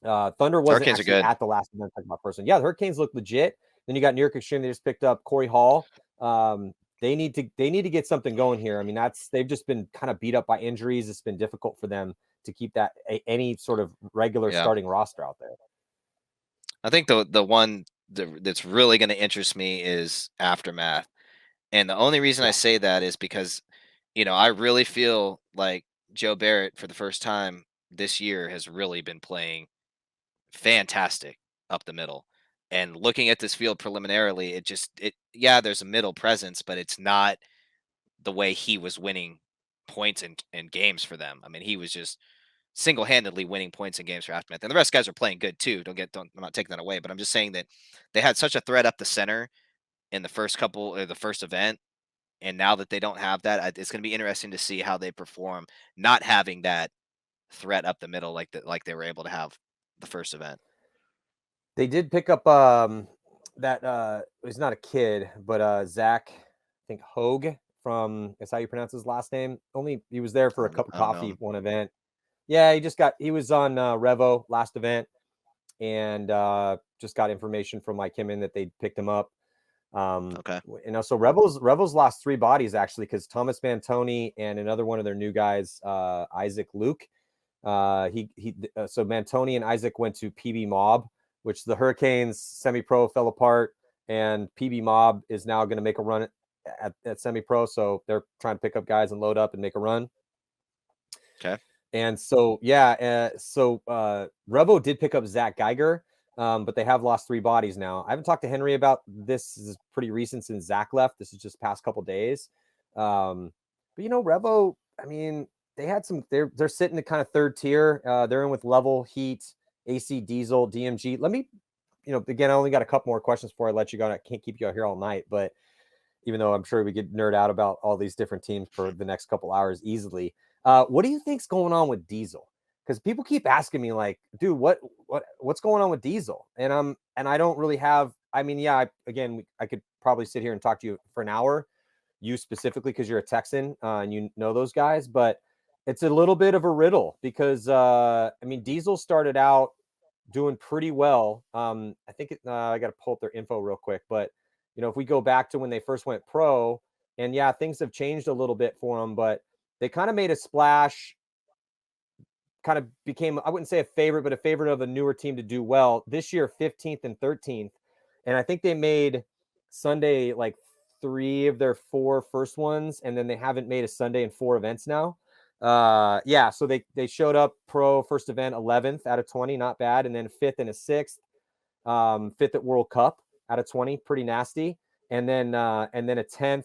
Thunder wasn't actually at the last event. Talking about person. Yeah, the Hurricanes look legit. Then you got New York Extreme. They just picked up Corey Hall. They need to get something going here. I mean, they've just been kind of beat up by injuries. It's been difficult for them to keep any sort of regular starting roster out there. I think the one that's really going to interest me is Aftermath. And the only reason I say that is because, I really feel like Joe Barrett for the first time this year has really been playing fantastic up the middle. And looking at this field preliminarily, yeah, there's a middle presence, but it's not the way he was winning points and games for them. I mean, he was just single-handedly winning points in games for Aftermath. And the rest of guys are playing good too. I'm not taking that away, but I'm just saying that they had such a threat up the center in the first event, and now that they don't have that, it's going to be interesting to see how they perform not having that threat up the middle like they were able to have the first event. They did pick up that he's not a kid, but Zach, I think Hogue from, is how you pronounce his last name. Only he was there for a cup of coffee one event. Yeah, he was on Revo last event, and just got information from Mike Kimmin that they picked him up. Okay. So Rebels lost 3 bodies actually, because Thomas Mantoni and another one of their new guys, Isaac Luke. So Mantoni and Isaac went to PB Mob, which the Hurricanes semi-pro fell apart, and PB Mob is now going to make a run at semi-pro. So they're trying to pick up guys and load up and make a run. Okay. And so, Revo did pick up Zach Geiger, but they have lost 3 bodies now. I haven't talked to Henry about this. This is pretty recent since Zach left. This is just past couple days. But Revo, I mean, they had they're sitting at kind of third tier. They're in with Level, Heat, AC Diesel, DMG. Let me, again, I only got a couple more questions before I let you go. I can't keep you out here all night, but even though I'm sure we could nerd out about all these different teams for the next couple hours easily. What do you think's going on with Diesel? Because people keep asking me, like, dude, what's going on with Diesel? And I don't really have. I mean, yeah. I could probably sit here and talk to you for an hour, you specifically because you're a Texan and you know those guys, but it's a little bit of a riddle because Diesel started out doing pretty well. I think I got to pull up their info real quick, but if we go back to when they first went pro, and yeah, things have changed a little bit for them, but they kind of made a splash, kind of became, I wouldn't say a favorite, but a favorite of a newer team to do well this year, 15th and 13th. And I think they made Sunday like 3 of their 4 first ones, and then they haven't made a Sunday in 4 events now. So they showed up pro first event 11th out of 20, not bad, and then 5th and a 6th, 5th at World Cup out of 20, pretty nasty, and then a 10th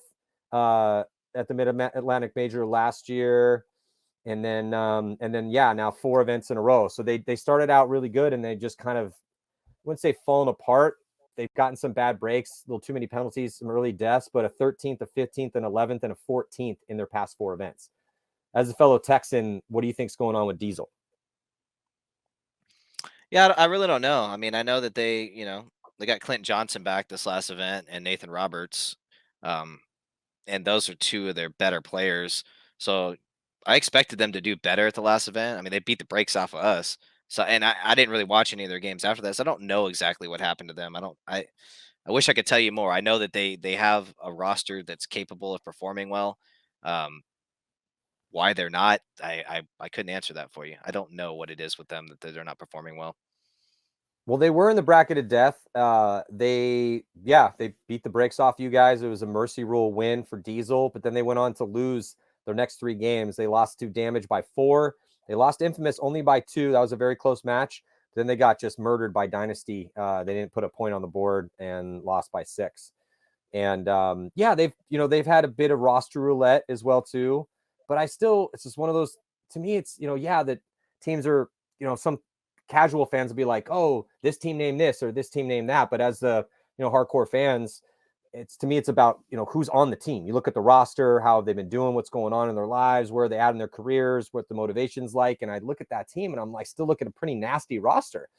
at the Mid-Atlantic Major last year, and then now 4 events in a row. So they started out really good, and they just kind of, I wouldn't say fallen apart. They've gotten some bad breaks, a little too many penalties, some early deaths, but a 13th, a 15th, an 11th, and a 14th in their past 4 events. As a fellow Texan, what do you think's going on with Diesel? Yeah, I really don't know. I mean, I know that they got Clint Johnson back this last event and Nathan Roberts. And those are 2 of their better players. So I expected them to do better at the last event. I mean, they beat the brakes off of us. So, and I didn't really watch any of their games after that. So I don't know exactly what happened to them. I wish I could tell you more. I know that they have a roster that's capable of performing well. Why they're not, I couldn't answer that for you. I don't know what it is with them that they're not performing well. Well, they were in the bracket of death. They beat the brakes off you guys. It was a mercy rule win for Diesel, but then they went on to lose their next 3 games. They lost to Damage by 4. They lost Infamous only by 2. That was a very close match. Then they got just murdered by Dynasty. They didn't put a point on the board and lost by 6. And they've had a bit of roster roulette as well too. But it's just one of those, to me, it's, that teams are, some casual fans will be like, oh, this team named this or this team named that. But as the, hardcore fans, to me, it's about, who's on the team. You look at the roster, how they've been doing, what's going on in their lives, where they at in their careers, what the motivation's like. And I look at that team and I'm like, still look at a pretty nasty roster,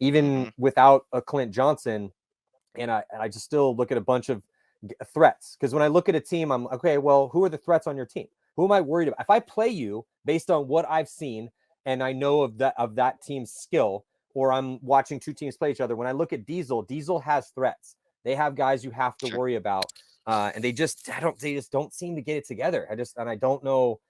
even without a Clint Johnson. And I just still look at a bunch of threats. Because when I look at a team, I'm okay, well, who are the threats on your team? Who am I worried about? If I play you based on what I've seen and I know of that team's skill, or I'm watching 2 teams play each other, when I look at Diesel has threats. They have guys you have to worry about. And they just don't seem to get it together. I don't know.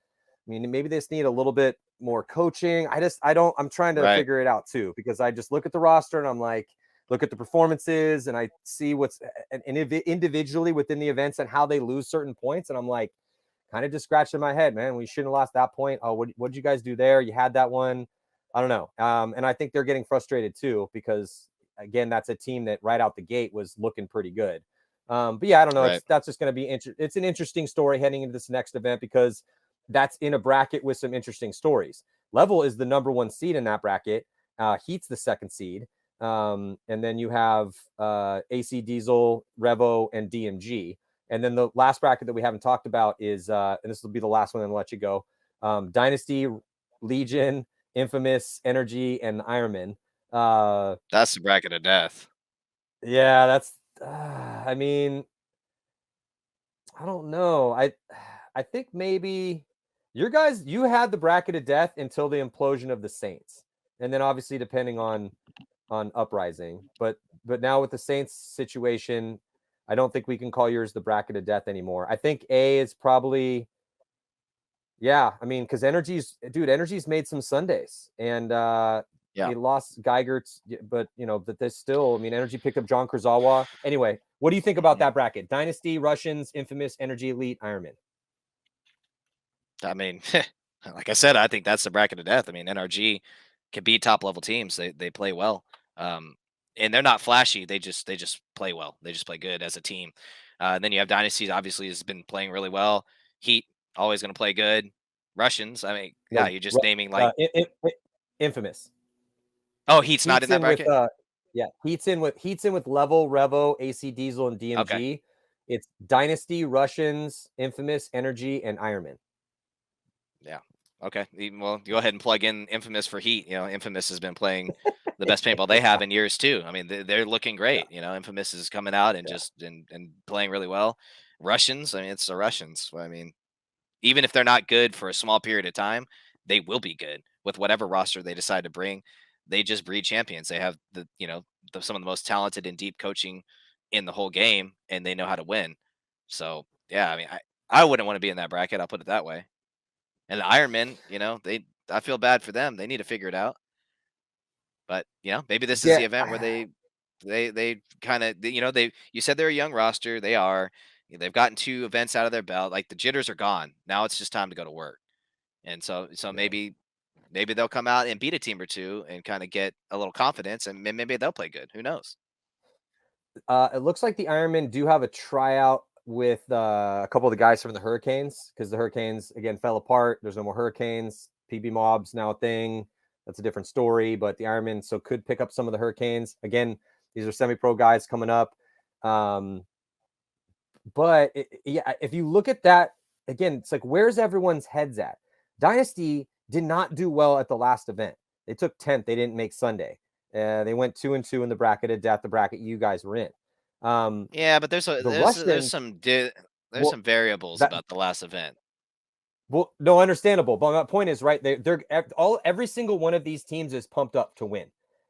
I mean, maybe they just need a little bit more coaching. I'm trying to figure it out too, because I just look at the roster and I'm like, look at the performances and I see what's individually within the events and how they lose certain points. And I'm like, kind of just scratching my head, man. We shouldn't have lost that point. Oh, what did you guys do there? You had that one. I don't know. And I think they're getting frustrated too, because again, that's a team that right out the gate was looking pretty good. But yeah, I don't know. Right. That's just going to be it's an interesting story heading into this next event, because that's in a bracket with some interesting stories. Level is the number 1 seed in that bracket. Heat's the 2nd seed. And then you have AC Diesel, Revo, and DMG. And then the last bracket that we haven't talked about is, and this will be the last one and I'll let you go, Dynasty, Legion, Infamous, Energy, and Ironman. That's the bracket of death. Yeah, that's, I mean, I don't know. I think maybe you had the bracket of death until the implosion of the Saints. And then obviously depending on Uprising. But now with the Saints situation, I don't think we can call yours the bracket of death anymore. I think A is probably, yeah, I mean, because Energy's made some Sundays, and he lost Geigert's, but but there's still, I mean, Energy picked up John Kurzawa. Anyway, what do you think about that bracket? Dynasty, Russians, Infamous, Energy, Elite, Ironman. I mean, like I said, I think that's the bracket of death. I mean, NRG can beat top level teams. They play well. And they're not flashy. They just play well. They just play good as a team. Then you have Dynasties, obviously has been playing really well. Heat always going to play good. Russians, I mean, No, you're just naming like Infamous. Oh, Heat's not in that bracket. Heat's in with Level, Revo, AC Diesel, and DMG. Okay. It's Dynasty, Russians, Infamous, Energy, and Ironman. Yeah. Okay. Well, go ahead and plug in Infamous for Heat. Infamous has been playing the best paintball they have in years too. I mean, they're looking great. Infamous is coming out and just and playing really well. Russians, I mean, it's the Russians. I mean, even if they're not good for a small period of time, they will be good with whatever roster they decide to bring. They just breed champions. They have some of the most talented and deep coaching in the whole game, and they know how to win. So yeah, I mean, I wouldn't want to be in that bracket. I'll put it that way. And the Ironmen, I feel bad for them. They need to figure it out. But maybe this is the event where they kind of you said they're a young roster. They are. They've gotten 2 events out of their belt. Like the jitters are gone. Now it's just time to go to work. And so maybe they'll come out and beat a team or 2 and kind of get a little confidence, and maybe they'll play good. Who knows? It looks like the Ironmen do have a tryout with a couple of the guys from the Hurricanes, because the Hurricanes again fell apart. There's no more Hurricanes. PB Mob's now a thing. That's a different story. But the Ironmen could pick up some of the Hurricanes. Again, these are semi-pro guys coming up. But if you look at that again, it's like, where's everyone's heads at? Dynasty did not do well at the last event. They took 10th. They didn't make Sunday. They went 2-2 in the bracket of death, the bracket you guys were in. Yeah, but there's some variables about the last event. Well, no, understandable. But my point is, right, every single one of these teams is pumped up to win.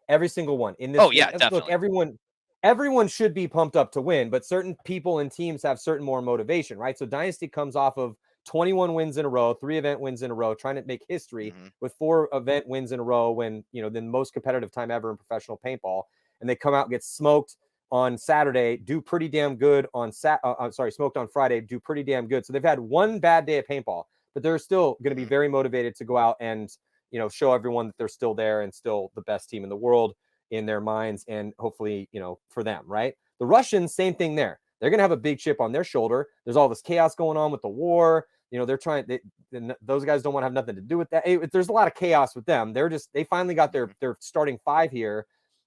Every single one in this. Oh yeah, definitely. Look, everyone should be pumped up to win, but certain people and teams have certain more motivation, right? So Dynasty comes off of 21 wins in a row, 3 event wins in a row, trying to make history with 4 event wins in a row, when the most competitive time ever in professional paintball, and they come out and get smoked on Saturday, do pretty damn good on smoked on Friday, do pretty damn good. So they've had one bad day of paintball, but they're still going to be very motivated to go out and show everyone that they're still there and still the best team in the world in their minds, and hopefully for them, right? The Russians, same thing there. They're going to have a big chip on their shoulder. There's all this chaos going on with the war. Those guys don't want to have nothing to do with that. There's a lot of chaos with them. They finally got their starting 5 here.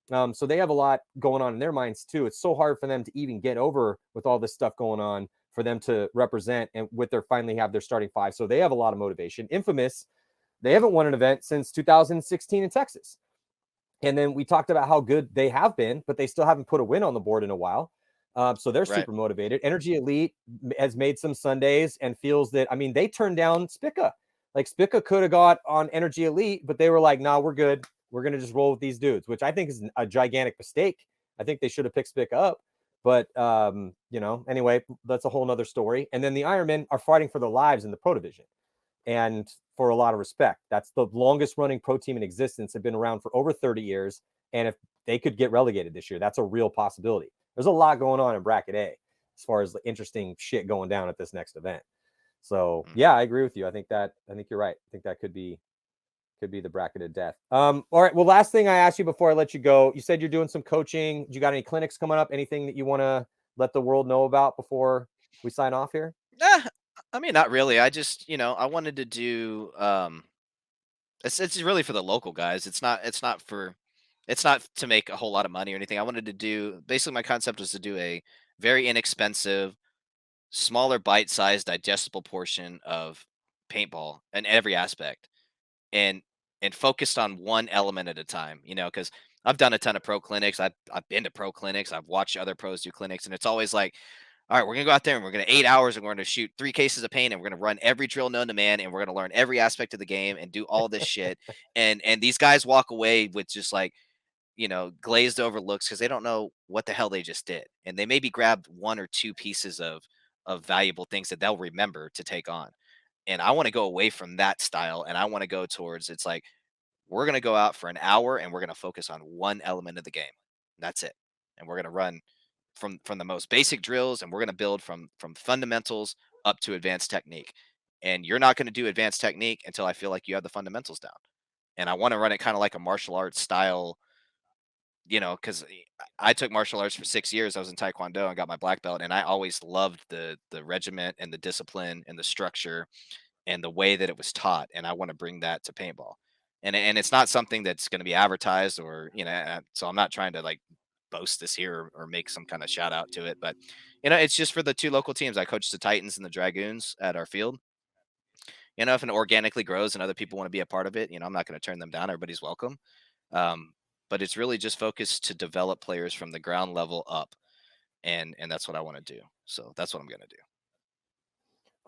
So they have a lot going on in their minds too. It's so hard for them to even get over with all this stuff going on, for them to represent and finally have their starting 5. So they have a lot of motivation. Infamous, they haven't won an event since 2016 in Texas. And then we talked about how good they have been, but they still haven't put a win on the board in a while. So they're super motivated. Energy Elite has made some Sundays and feels that, I mean, they turned down Spica. Like Spica could have got on Energy Elite, but they were like, nah, we're good. We're going to just roll with these dudes, which I think is a gigantic mistake. I think they should have picked Spica up. But, anyway, that's a whole nother story. And then the Ironmen are fighting for their lives in the pro division. And for a lot of respect, that's the longest running pro team in existence. They've been around for over 30 years. And if they could get relegated this year. That's a real possibility. There's a lot going on in bracket A as far as the interesting shit going down at this next event. So yeah, I agree with you. I think you're right. I think that could be the bracket of death. All right. Well, last thing I asked you before I let you go, you said you're doing some coaching. You got any clinics coming up? Anything that you want to let the world know about before we sign off here? I mean, not really. I just, I wanted to do it's really for the local guys. It's not to make a whole lot of money or anything. I wanted to do, basically my concept was to do a very inexpensive, smaller bite-sized digestible portion of paintball in every aspect, and focused on one element at a time, because I've done a ton of pro clinics. I've been to pro clinics. I've watched other pros do clinics, and it's always like, all right, we're gonna go out there and we're gonna 8 hours and we're gonna shoot 3 cases of paint and we're gonna run every drill known to man and we're gonna learn every aspect of the game and do all this shit. And these guys walk away with just like, glazed over looks because they don't know what the hell they just did. And they maybe grabbed 1 or 2 pieces of valuable things that they'll remember to take on. And I want to go away from that style, and I want to go towards, it's like, we're going to go out for an hour and we're going to focus on one element of the game. That's it. And we're going to run from the most basic drills, and we're going to build from fundamentals up to advanced technique. And you're not going to do advanced technique until I feel like you have the fundamentals down. And I want to run it kind of like a martial arts style, because I took martial arts for 6 years. I was in Taekwondo and got my black belt, and I always loved the regiment and the discipline and the structure and the way that it was taught. And I want to bring that to paintball. And it's not something that's going to be advertised or, so I'm not trying to like boast this here or make some kind of shout out to it, but it's just for the 2 local teams. I coach the Titans and the Dragoons at our field. If it organically grows and other people want to be a part of it, I'm not going to turn them down. Everybody's welcome. But it's really just focused to develop players from the ground level up. And that's what I want to do. So that's what I'm going to do.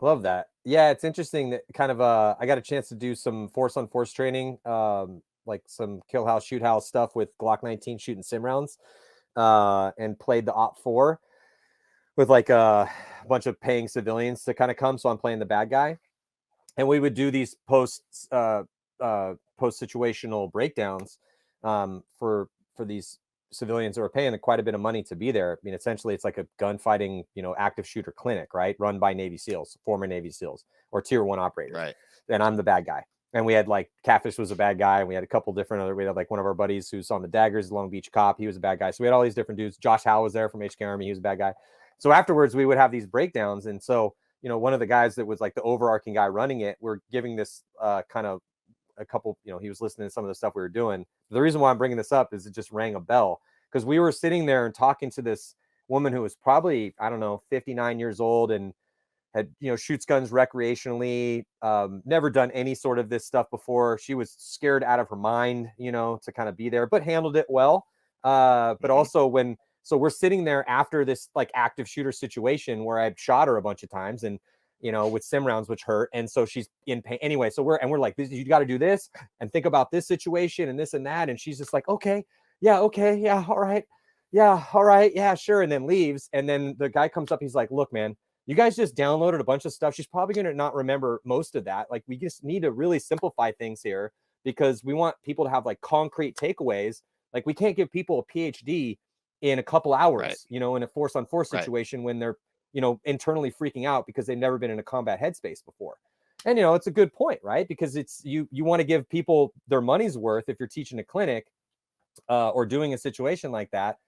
Love that. Yeah, it's interesting that kind of I got a chance to do some force on force training, like some kill house, shoot house stuff with Glock 19 shooting sim rounds, and played the OP4 with like a bunch of paying civilians to kind of come. So I'm playing the bad guy, and we would do these post situational breakdowns for these civilians who are paying quite a bit of money to be there. I mean, essentially it's like a gunfighting, active shooter clinic, right? Run by Navy SEALs, former Navy SEALs or tier 1 operators. Right. And I'm the bad guy. And we had like Catfish was a bad guy. And we had a couple different we had like one of our buddies who's on the Daggers, Long Beach cop. He was a bad guy. So we had all these different dudes. Josh Howe was there from HK Army. He was a bad guy. So afterwards we would have these breakdowns. And so, one of the guys that was like the overarching guy running it, we're giving this kind of a couple, he was listening to some of the stuff we were doing. The reason why I'm bringing this up is it just rang a bell because we were sitting there and talking to this woman who was probably, I don't know, 59 years old and had, shoots guns recreationally, never done any sort of this stuff before. She was scared out of her mind, to kind of be there, but handled it well. But also so we're sitting there after this like active shooter situation where I'd shot her a bunch of times and, with sim rounds, which hurt. And so she's in pain anyway. So we're like, you got to do this and think about this situation and this and that. And she's just like, okay. Yeah. All right. Yeah. Sure. And then leaves. And then the guy comes up. He's like, look, man, you guys just downloaded a bunch of stuff. She's probably going to not remember most of that. Like, we just need to really simplify things here because we want people to have like concrete takeaways. Like, we can't give people a PhD in a couple hours, right. In a force on force situation when they're, internally freaking out because they've never been in a combat headspace before. And, it's a good point, right? Because it's, you want to give people their money's worth if you're teaching a clinic or doing a situation like that.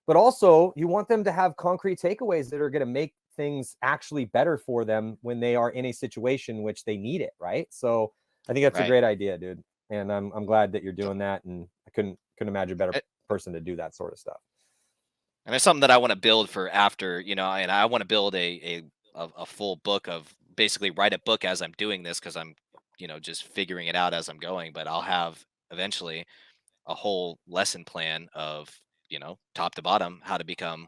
But also you want them to have concrete takeaways that are going to make things actually better for them when they are in a situation which they need it. Right. So I think that's a great idea, dude. And I'm glad that you're doing that. And I couldn't imagine a better person to do that sort of stuff. And it's something that I want to build for after, and I want to build a full book of basically write a book as I'm doing this because I'm, just figuring it out as I'm going. But I'll have eventually a whole lesson plan of, top to bottom, how to become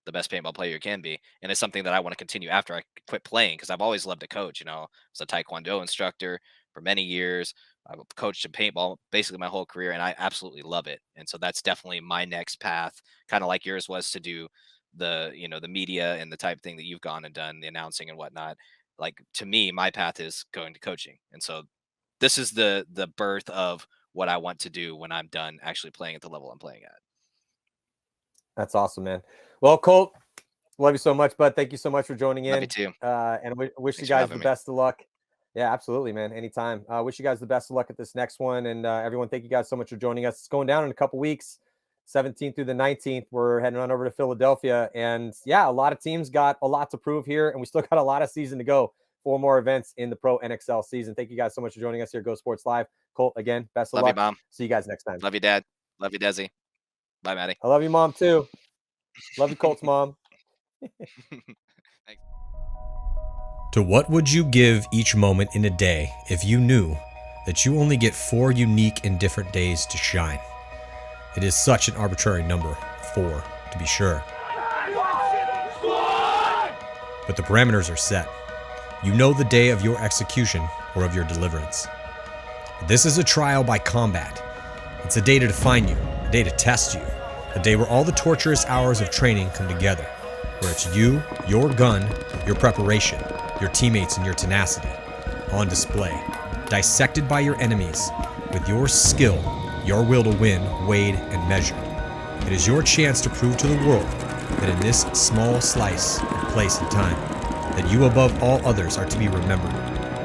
the best paintball player you can be. And it's something that I want to continue after I quit playing because I've always loved to coach. I was a Taekwondo instructor for many years. I've coached in paintball basically my whole career, and I absolutely love it. And so that's definitely my next path, kind of like yours was to do the, the media and the type of thing that you've gone and done, the announcing and whatnot. Like, to me, my path is going to coaching. And so this is the birth of what I want to do when I'm done actually playing at the level I'm playing at. That's awesome, man. Well, Colt, love you so much, bud. Thank you so much for joining in. Love you too. And we wish Thanks you for guys having the me. best of luck. Yeah, absolutely, man. Anytime. Wish you guys the best of luck at this next one. And everyone, thank you guys so much for joining us. It's going down in a couple weeks, 17th through the 19th. We're heading on over to Philadelphia. And yeah, a lot of teams got a lot to prove here, and we still got a lot of season to go. 4 more events in the Pro NXL season. Thank you guys so much for joining us here at Go Sports Live. Colt, again, best of Love luck. you, Mom. See you guys next time. Love you, Dad. Love you, Desi. Bye, Matty. I love you, Mom, too. Love you, Colt's mom. To what would you give each moment in a day if you knew that you only get 4 unique and different days to shine? It is such an arbitrary number, 4, to be sure. But the parameters are set. You know the day of your execution or of your deliverance. This is a trial by combat. It's a day to define you, a day to test you, a day where all the torturous hours of training come together, where it's you, your gun, your preparation, your teammates, and your tenacity on display, dissected by your enemies, with your skill, your will to win weighed and measured. It is your chance to prove to the world that in this small slice of place and time, that you above all others are to be remembered,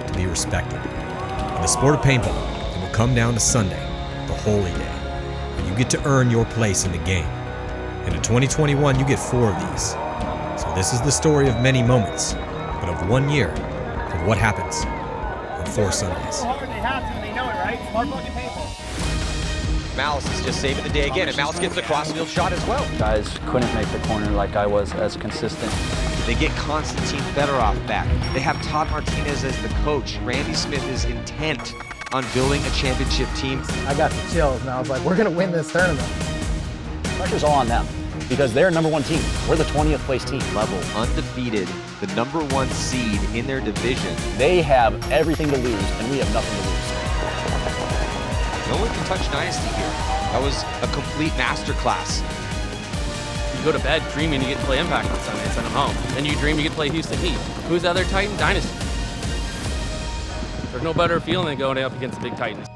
to be respected. In the sport of paintball, it will come down to Sunday, the holy day, when you get to earn your place in the game. And in 2021, you get 4 of these. So this is the story of many moments, but of 1 year of what happens on 4 Sundays. So hard they have to, and they know it, right? Smart fucking paintball. Malice is just saving the day again, and Malice gets the crossfield shot as well. Guys couldn't make the corner like I was as consistent. They get Konstantin Fedorov back. They have Todd Martinez as the coach. Randy Smith is intent on building a championship team. I got the chills, and I was like, we're going to win this tournament. Pressure's all on them because they're number 1 team. We're the 20th place team. Level undefeated, the number 1 seed in their division. They have everything to lose, and we have nothing to lose. No one can touch Dynasty here. That was a complete masterclass. You go to bed dreaming you get to play Impact on Sunday and send them home. Then you dream you get to play Houston Heat. Who's the other Titan? Dynasty. There's no better feeling than going up against the big Titans.